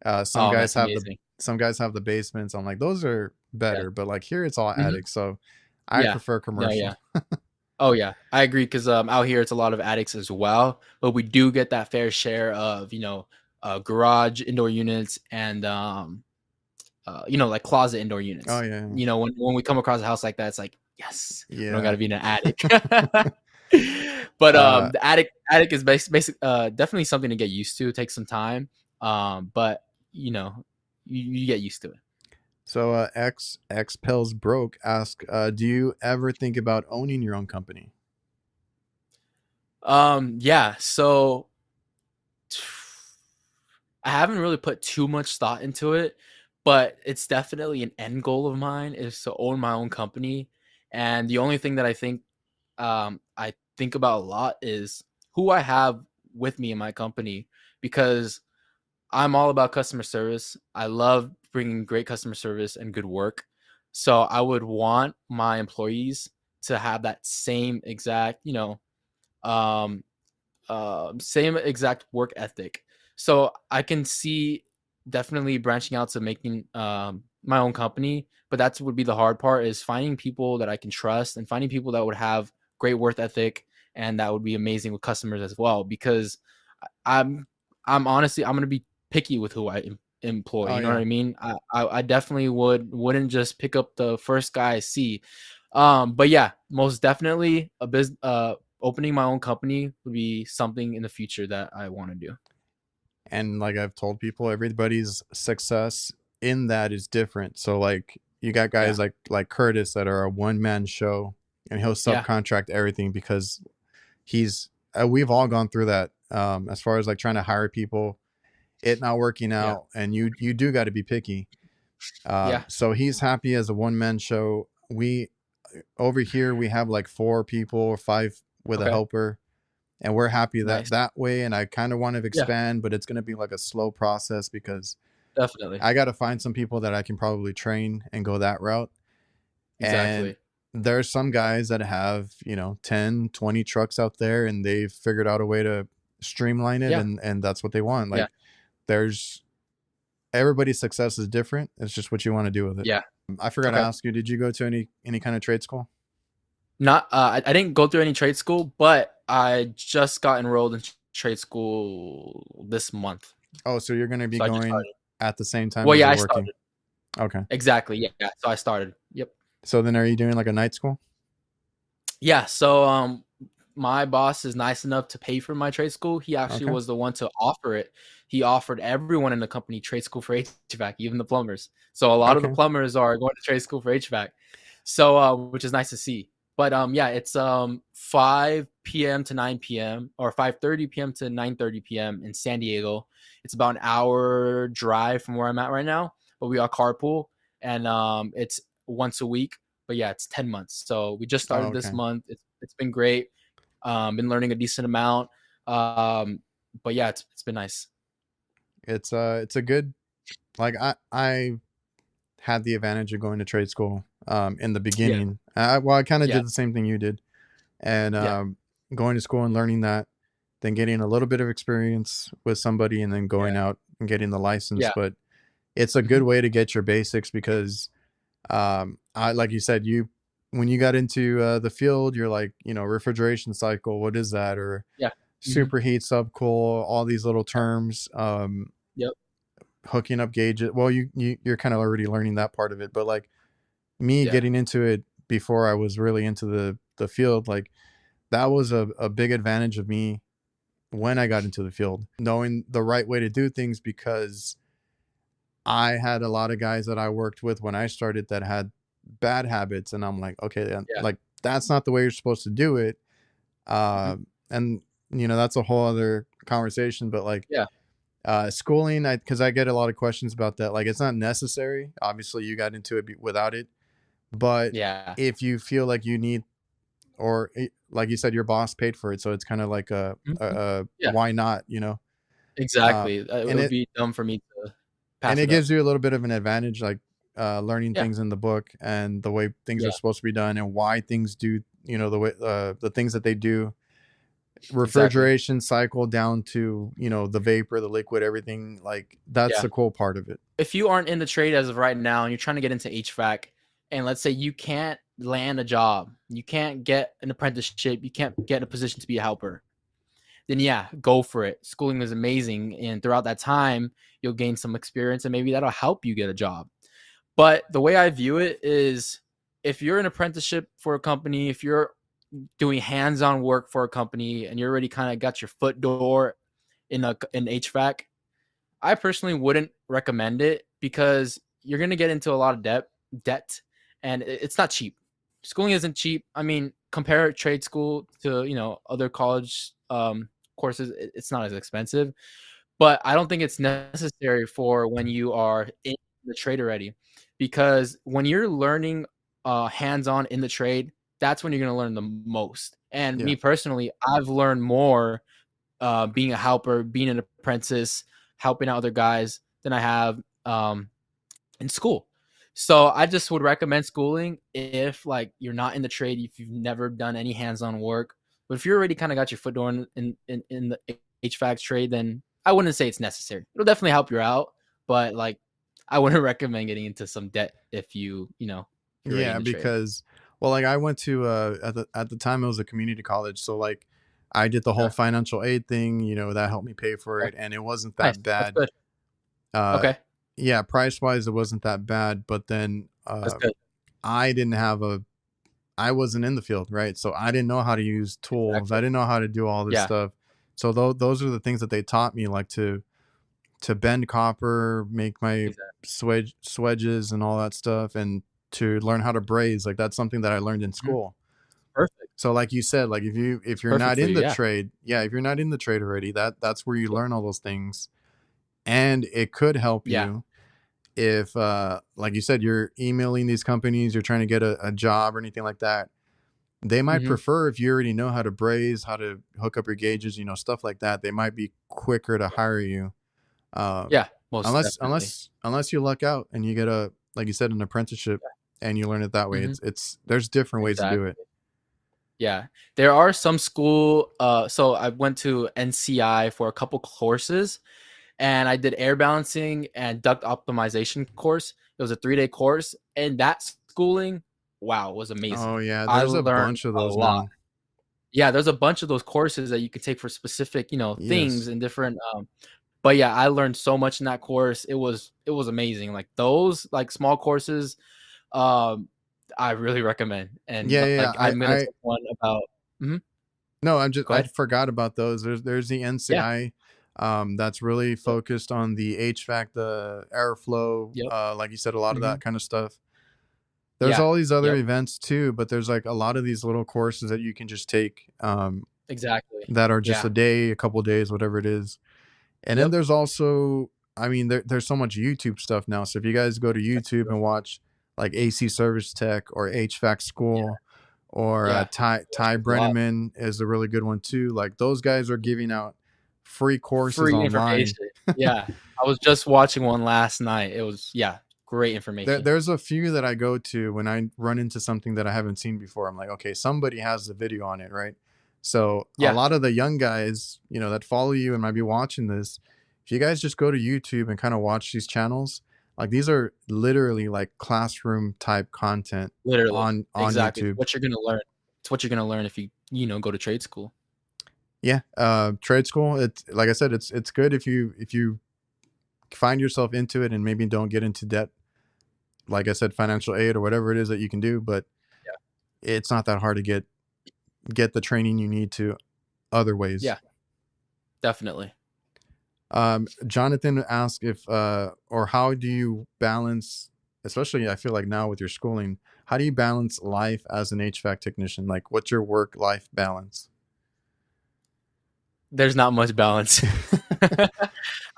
Some Oh, guys that's have amazing. the basements. I'm like, those are Yeah. better, but like here it's all Hmm. attics, so I Yeah. prefer No. commercial. Yeah. Oh yeah, I agree, because out here it's a lot of attics as well, but we do get that fair share of garage indoor units and like closet indoor Oh units. yeah, When we come across a house like that, it's like, yes, we don't got yeah. to be in an attic. But uh, the attic is basic definitely something to get used to. It takes some time, but you get used to it. so X Pills Broke ask, do you ever think about owning your own company? Yeah, so I haven't really put too much thought into it, but it's definitely an end goal of mine is to own my own company. And the only thing that I think about a lot is who I have with me in my company, because I'm all about customer service. I love bringing great customer service and good work. So I would want my employees to have that um, same exact work ethic. So I can see definitely branching out to making my own company, but that's would be the hard part, is finding people that I can trust and finding people that would have great work ethic and that would be amazing with customers as well. Because I'm I'm honestly I'm gonna be picky with who I employ. Oh You know what yeah. I mean? I definitely wouldn't just pick up the first guy I see. But yeah, most definitely opening my own company would be something in the future that I want to do. And like I've told people, everybody's success in that is different. So like you got Yeah. guys like Curtis that are a one man show, and he'll Yeah. subcontract everything because he's we've all gone through that, as far as like trying to hire people, it not working Yeah. out, and you do got to be picky. Yeah. So he's happy as a one man show. We over here we have like 4 people or 5 with a Okay. helper, and we're happy that Nice. that way. And I kind of want to Yeah. expand, but it's going to be like a slow process because Definitely. I got to find some people that I can probably train and go that route. And Exactly. there's some guys that have 10, 20 trucks out there, and they've figured out a way to streamline it, Yeah. and that's what they want. Yeah. Like there's everybody's success is different. It's just what you want to do with it. Yeah. I forgot to Okay. ask you, did you go to any kind of trade school? Not I didn't go through any trade school, but I just got enrolled in trade school this month. Oh, so you're going to be So I just going started. at the same time Well, as yeah, you're I working. started. Okay. Exactly. Yeah, yeah. So I started. Yep. So then are you doing like a night school? Yeah. So my boss is nice enough to pay for my trade school. He actually Okay. was the one to offer it. He offered everyone in the company trade school for HVAC, even the plumbers. So a lot of the Okay. plumbers are going to trade school for HVAC. So which is nice to see. But yeah, it's 5 p.m. to 9 p.m. or 5:30 p.m. to 9:30 p.m. in San Diego. It's about an hour drive from where I'm at right now, but we are carpool, and it's once a week. But yeah, it's 10 months. So we just Oh, started this okay. month. It's been great. Been learning a decent amount. But yeah, it's been nice. It's a good, like I had the advantage of going to trade school in the Yeah, beginning. Well, I kind of yeah, did the same thing you did. And yeah. going to school and learning that, then getting a little bit of experience with somebody and then Yeah, going out and getting the license. yeah. But it's a good Mhm. way to get your basics because I like you said, you when you got into the field, you're like, refrigeration cycle, what is that? Or Yeah. Mhm. superheat, subcool, all these little Yeah. terms, Yep. hooking up gauges. Well, you're kind of already learning that part of it, but like me Yeah. getting into it before I was really into the field, like that was a big advantage of me when I got into the field, knowing the right way to do things because I had a lot of guys that I worked with when I started that had bad habits, and I'm like, okay, then, Yeah. like that's not the way you're supposed to do it. Mhm. And that's a whole other conversation. But like Yeah. schooling, because I get a lot of questions about that. Like it's not necessary. Obviously, you got into it without it, but Yeah. if you feel like you need, or like you said, your boss paid for it, so it's kind of like Mhm. a Yeah. why not, uh, Exactly. It and would it be dumb for me to and pass it it up. gives you a little bit of an advantage, like learning Yeah. things in the book and the way things Yeah. are supposed to be done and why things do, the way the things that they do, Exactly. refrigeration cycle down to the vapor, the liquid, everything. Like that's Yeah. the cool part of it. If you aren't in the trade as of right now and you're trying to get into HVAC, and let's say you can't land a job, you can't get an apprenticeship, you can't get in a position to be a helper, then yeah, go for it. Schooling is amazing. And throughout that time, you'll gain some experience and maybe that'll help you get a job. But the way I view it is if you're an apprenticeship for a company, if you're doing hands-on work for a company and you're already kind of got your foot door in HVAC, I personally wouldn't recommend it because you're going to get into a lot of debt and it's not cheap. Schooling isn't cheap. I mean, compare trade school to, other college courses, it's not as expensive, but I don't think it's necessary for when you are in the trade already, because when you're learning hands-on in the trade, that's when you're going to learn the most. And Yeah. me personally, I've learned more being a helper, being an apprentice, helping out other guys than I have in school. So I just would recommend schooling if like you're not in the trade, if you've never done any hands-on work. But if you already kind of got your foot door in the HVAC trade, then I wouldn't say it's necessary. It'll definitely help you out, but like I wouldn't recommend getting into some debt if if you're already in Yeah, the trade. because well, like I went to at the time it was a community college, so like I did the whole Okay. financial aid thing, that helped me pay for Okay. it, and it wasn't Nice. that That's bad. good. Uh, Okay. yeah, price wise, it wasn't that bad, but then That's good. I didn't have I wasn't in the field, right? So I didn't know how to use tools. I Exactly. didn't know how to do all this Yeah. stuff. So those are the things that they taught me, like to bend copper, make my Exactly. swedges and all that stuff, and to learn how to braze. Like that's something that I learned in Mhm. school. Perfect. So like you said, like if It's you're perfect not for in you. the Yeah. trade, yeah, if you're not in the trade already, that's where you Yeah. learn all those things, and it could help Yeah. you if like you said, you're emailing these companies, you're trying to get a job or anything like that. They might Mhm. prefer if you already know how to braze, how to hook up your gauges, stuff like that. They might be quicker to hire you. Um, Yeah, most definitely. unless you luck out and you get like you said, an apprenticeship and you learn it that way. Mhm. It's there's different ways to do it. Exactly. Yeah. There are some school so I went to NCI for a couple courses and I did air balancing and duct optimization course. It was a 3-day course, and that schooling, wow, was Oh amazing. yeah, I there's a learned bunch of a those lot. now. Yeah, there's a bunch of those courses that you could take for specific, things Yes. and different. But yeah, I learned so much in that course. It was amazing. Like those like small courses, um, I really recommend. And Yeah, yeah. like I'm gonna take one about. Mhm, No, go I ahead. forgot about those. There's the Yeah. NCI, that's really Yep. focused on the HVAC, the airflow, Yep. like you said, a lot of that Mhm. kind of stuff. There's Yeah. all these other Yep. events too, but there's like a lot of these little courses that you can just take, Exactly. that are just Yeah. a day, a couple days, whatever it is. And then Yep. there's also, I mean, there's so much YouTube stuff now. So if you guys go to That's YouTube true. and watch like AC Service Tech or HVAC Yeah. School, or Yeah. Yeah. Ty There's a lot. Brenneman is a really good one too. Like those guys are giving out free courses Free online. information. Yeah. I was just watching one last night. It was, yeah, great information. There's a few that I go to when I run into something that I haven't seen before. I'm like, okay, somebody has the video on it, right? So a Yeah. lot of the young guys, that follow you and might be watching this, if you guys just go to YouTube and kind of watch these channels, like these are literally like classroom type content Literally. on Exactly. It's YouTube. what you're gonna learn. It's what you're gonna learn if you go to trade school. Yeah, trade school. It's like I said, it's good if you find yourself into it and maybe don't get into debt. Like I said, financial aid or whatever it is that you can do, but Yeah. it's not that hard to get the training you need to other ways. Yeah, definitely. Jonathan asked if or how do you balance, especially I feel like now with your schooling, how do you balance life as an HVAC technician? Like, what's your work life balance? There's not much balance. I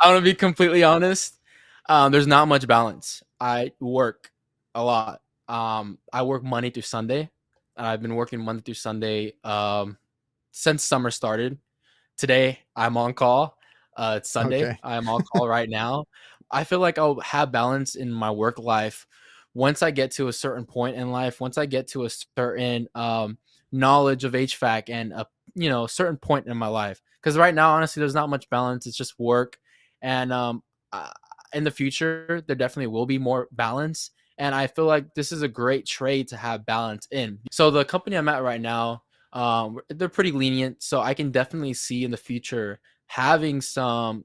wanna be completely honest. There's not much balance. I work a lot. I work Monday through Sunday. I've been working Monday through Sunday, since summer started. Today, I'm on call. It's Sunday. Okay. I'm on call right now. I feel like I'll have balance in my work life once I get to a certain point in life, once I get to a certain, knowledge of HVAC and a, certain point in my life. Because right now, honestly, there's not much balance. It's just work. And, uh, in the future, there definitely will be more balance. And I feel like this is a great trade to have balance in. So the company I'm at right now, they're pretty lenient, so I can definitely see in the future having some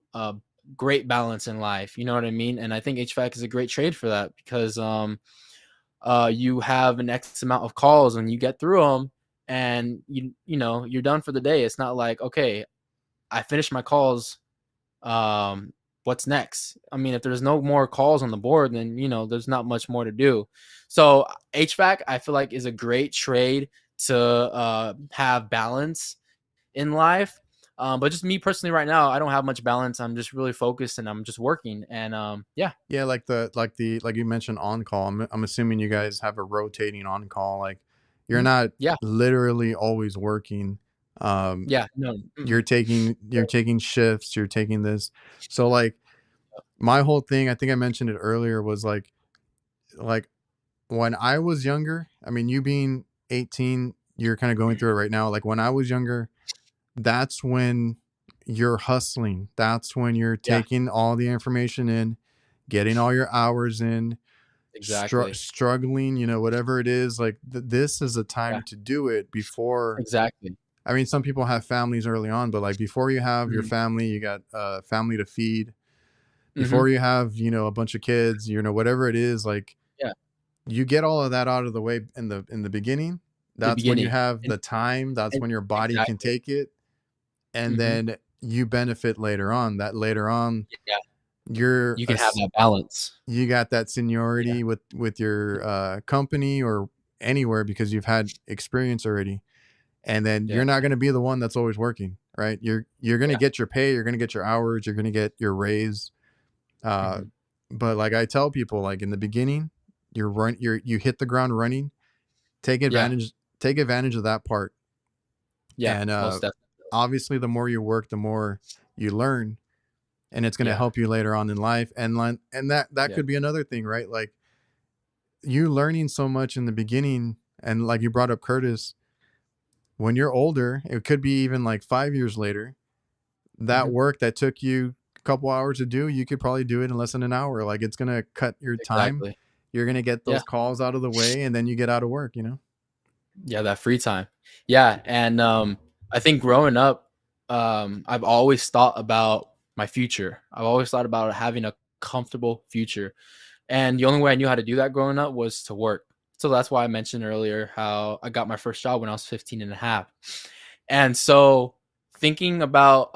great balance in life. You know what I mean? And I think HVAC is a great trade for that because you have an X amount of calls and you get through them, and you're done for the day. It's not like, okay, I finished my calls. What's next? I mean, if there's no more calls on the board, then there's not much more to do. So HVAC, I feel like, is a great trade to have balance in life. But just me personally, right now, I don't have much balance. I'm just really focused and I'm just working. And yeah. Yeah, like you mentioned on call. I'm assuming you guys have a rotating on call. Like you're Mhm. not Yeah. literally always working. Um, Yeah. No. you're Mm-mm. taking shifts. You're taking this. So like my whole thing, I think I mentioned it earlier, was like when I was younger. I mean, you being 18, you're kind of going through it right now. Like when I was younger, that's when you're hustling. That's when you're Yeah. taking all the information in, getting all your hours in, Exactly. struggling, whatever it is. Like this is a Yeah. time to do it before. Exactly. I mean, some people have families early on, but like before you have your Hmm. family, you got a family to feed. Hmm. Before you have, a bunch of kids, whatever it is, like Yeah. you get all of that out of the way in the beginning. The That's when you beginning. have And, the time. That's and when your body can exactly. take it, and Hmm. then you benefit later on. That later on, Yeah. you're You a can have that balance. you got that Yeah. seniority with your company or anywhere because you've had experience already, and then you're Yeah. not going to be the one that's always working, right? You're going to Yeah. get your pay, you're going to get your hours, you're going to get your raise. uh Hmm. but like I tell people, like in the beginning, you hit the ground running. take Yeah. advantage take advantage of that part. Yeah. And Most definitely. obviously the more you work, the more you learn, and it's going to Yeah. help you later on in life. And that Yeah. could be another thing, right? Like you learning so much in the beginning, and like you brought up Curtis, when you're older, it could be even like 5 years later, that Hmm. work that took you couple hours to do, you could probably do it in less than an hour. Like, it's gonna cut your time. Exactly. You're gonna get Yeah. those calls out of the way, and then you get out of work, you know? Yeah, that free time. Yeah, and I think growing up, I've always thought about my future. I've always thought about having a comfortable future. And the only way I knew how to do that growing up was to work. So that's why I mentioned earlier how I got my first job when I was 15 and a half. And so thinking about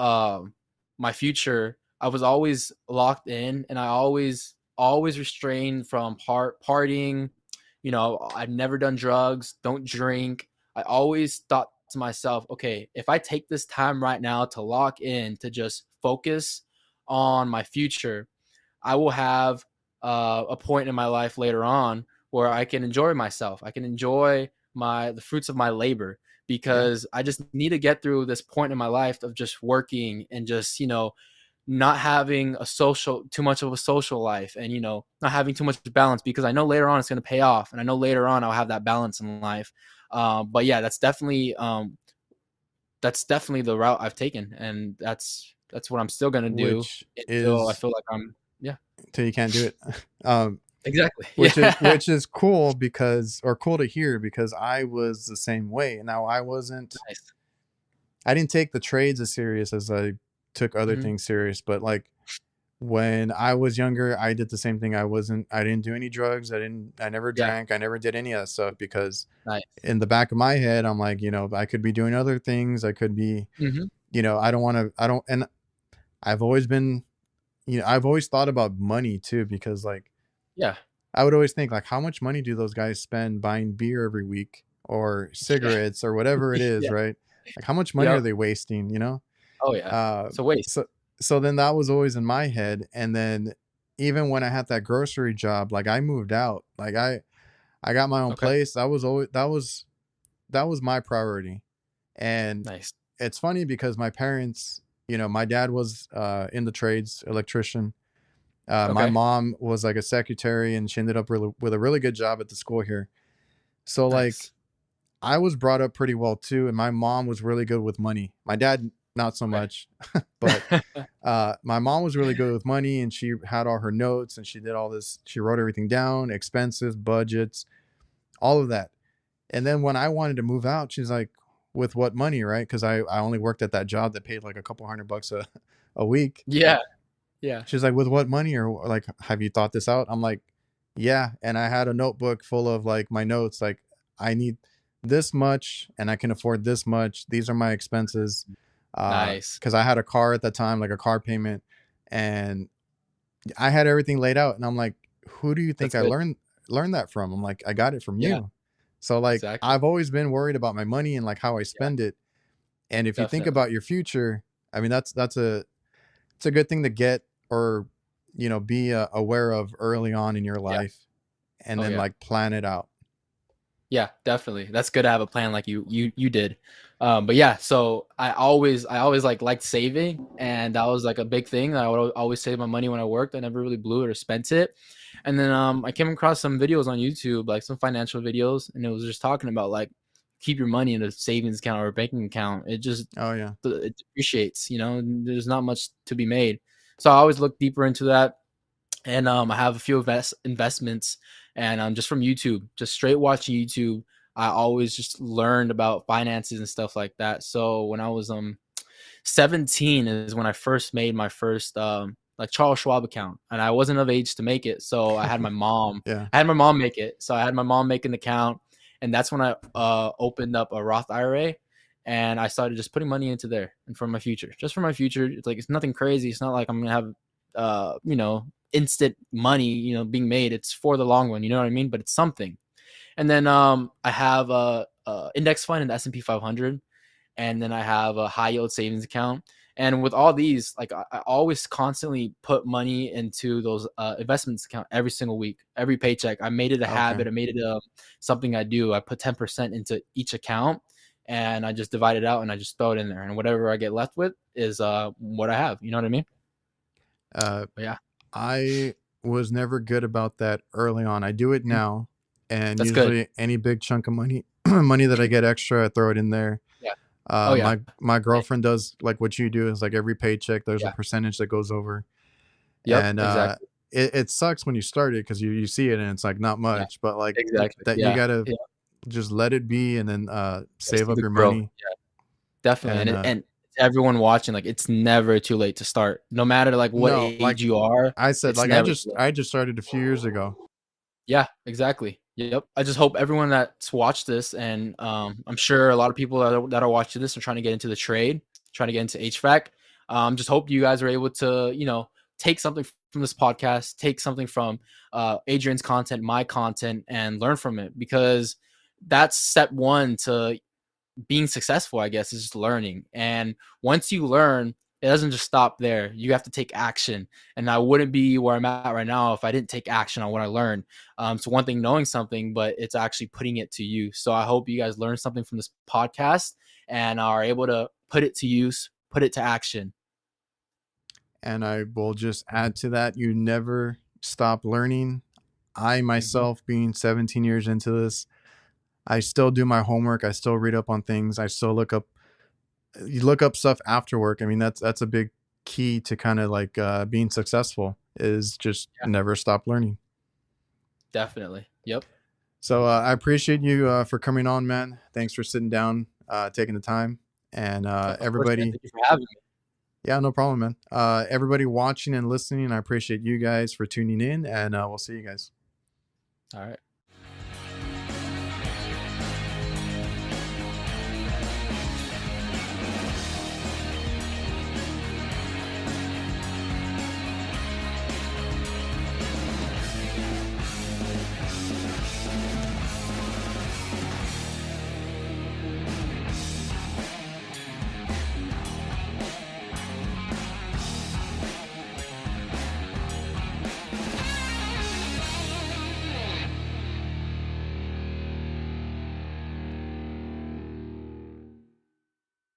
my future, I was always locked in, and I always restrained from partying. You know, I've never done drugs, don't drink. I always thought to myself, okay, if I take this time right now to lock in, to just focus on my future, I will have a point in my life later on where I can enjoy myself. I can enjoy the fruits of my labor, Yeah. because I just need to get through this point in my life of just working and just, not having too much of a social life, and, not having too much balance, because I know later on it's going to pay off, and I know later on I'll have that balance in life. But yeah, that's definitely the route I've taken, and that's what I'm still going to do Which until I is feel like yeah, till you can't do it. Um, exactly. which is Yeah. cool because, or cool to hear, because I was the same way. Now, Nice. I didn't take the trades as serious as I took other Hmm. things serious, but like when I was younger, I did the same thing. I didn't do any drugs. I never Yeah. drank. I never did any of that stuff because Nice. in the back of my head, I'm like, I could be doing other things. I could be, Hmm. I don't want to, I don't, and I've always been, I've always thought about money too, because like, Yeah. I would always think like, how much money do those guys spend buying beer every week or Yeah. cigarettes or whatever it is, Yeah. right? Like, how much money are Yep. they wasting, you know? Oh yeah. Uh, So waste. so so then that was always in my head, and then even when I had that grocery job, like I moved out, like I got my own Okay. place. That was my priority, and Nice. it's funny because my parents, my dad was in the trades, electrician. My Okay. mom was like a secretary, and she ended up with a really good job at the school here. So like Nice. I was brought up pretty well too, and my mom was really good with money. My dad not so Okay. much, but my mom was really good with money, and she had all her notes, and she did all this. She wrote everything down, expenses, budgets, all of that. And then when I wanted to move out, she's like, "With what money, right?" Because I only worked at that job that paid like a couple $100 a week. Yeah. Yeah. She's like, "With what money, or like, have you thought this out?" I'm like, "Yeah." And I had a notebook full of like my notes, like I need this much, and I can afford this much. These are my expenses. Nice. Because I had a car at the time, like a car payment, and I had everything laid out. And I'm like, "Who do you think That's I good. learned that from?" I'm like, "I got it from Yeah. you." So like, Exactly. I've always been worried about my money and like how I Yeah. spend it. And if you think Definitely. about your future, I mean, that's a it's a good thing to get, or be aware of early on in your Yeah. life, and Oh then yeah. like plan it out. Yeah, definitely. That's good to have a plan like you did. But yeah, so I always liked saving, and that was like a big thing. I would always save my money when I worked. I never really blew it or spent it. And then I came across some videos on YouTube, like some financial videos, and it was just talking about like keep your money in a savings account or a banking account. Oh yeah. It depreciates, and there's not much to be made. So I always look deeper into that, and I have a few investments, and just from YouTube, just straight watching YouTube. I always just learned about finances and stuff like that. So when I was 17 is when I first made my first like Charles Schwab account, and I wasn't of age to make it, so Yeah. I had my mom make it. So I had my mom make an account, and that's when I opened up a Roth IRA, and I started just putting money into there and for my future, just for my future. It's like it's nothing crazy. It's not like I'm gonna have instant money being made. It's for the long run. You know what I mean? But it's something. And then I have a index fund in the S&P 500, and then I have a high yield savings account. And with all these, like I always constantly put money into those investments account every single week, every paycheck. I made it a Okay. habit. I made it something I do. I put 10% into each account, and I just divide it out, and I just throw it in there. And whatever I get left with is what I have. You know what I mean? uh But yeah, I was never good about that early on. I do it now, and that's good. usually any big chunk of money money that I get extra, I throw it in there. Yeah. Oh yeah. My girlfriend does like what you do, is like every paycheck there's a Yeah. percentage that goes over. Yep. And Exactly. it sucks when you start it because you see it and it's like not Yeah. much, but like Exactly. that you Yeah. gotta Yeah. just let it be, and then Gotta save see up the your growth. money. Yeah. Definitely. And And everyone watching, like, it's never too late to start. No matter like what no, like age you are, I said, it's like never too late. I just started a few years ago. Yeah, exactly. Yep. I just hope everyone that's watched this, and I'm sure a lot of people that are watching this are trying to get into the trade, trying to get into HVAC. Just hope you guys are able to, take something from this podcast, take something from Adrian's content, my content, and learn from it, because that's step one to being successful, I guess, is just learning. And once you learn, it doesn't just stop there. You have to take action. And I wouldn't be where I'm at right now if I didn't take action on what I learned. So one thing, knowing something, but it's actually putting it to use. So I hope you guys learn something from this podcast and are able to put it to use, put it to action. And I will just add to that, you never stop learning. I Mm-hmm. myself, being 17 years into this, I still do my homework. I still read up on things. I still look up, you look up stuff after work. I mean, that's a big key to kind of like being successful, is just Yeah, never stop learning. definitely. Yep. So I appreciate you for coming on, man. Thanks for sitting down, taking the time. And Of course, man. everybody, Thank you for having me. yeah, no problem, man. Everybody watching and listening, I appreciate you guys for tuning in, and we'll see you guys. All right.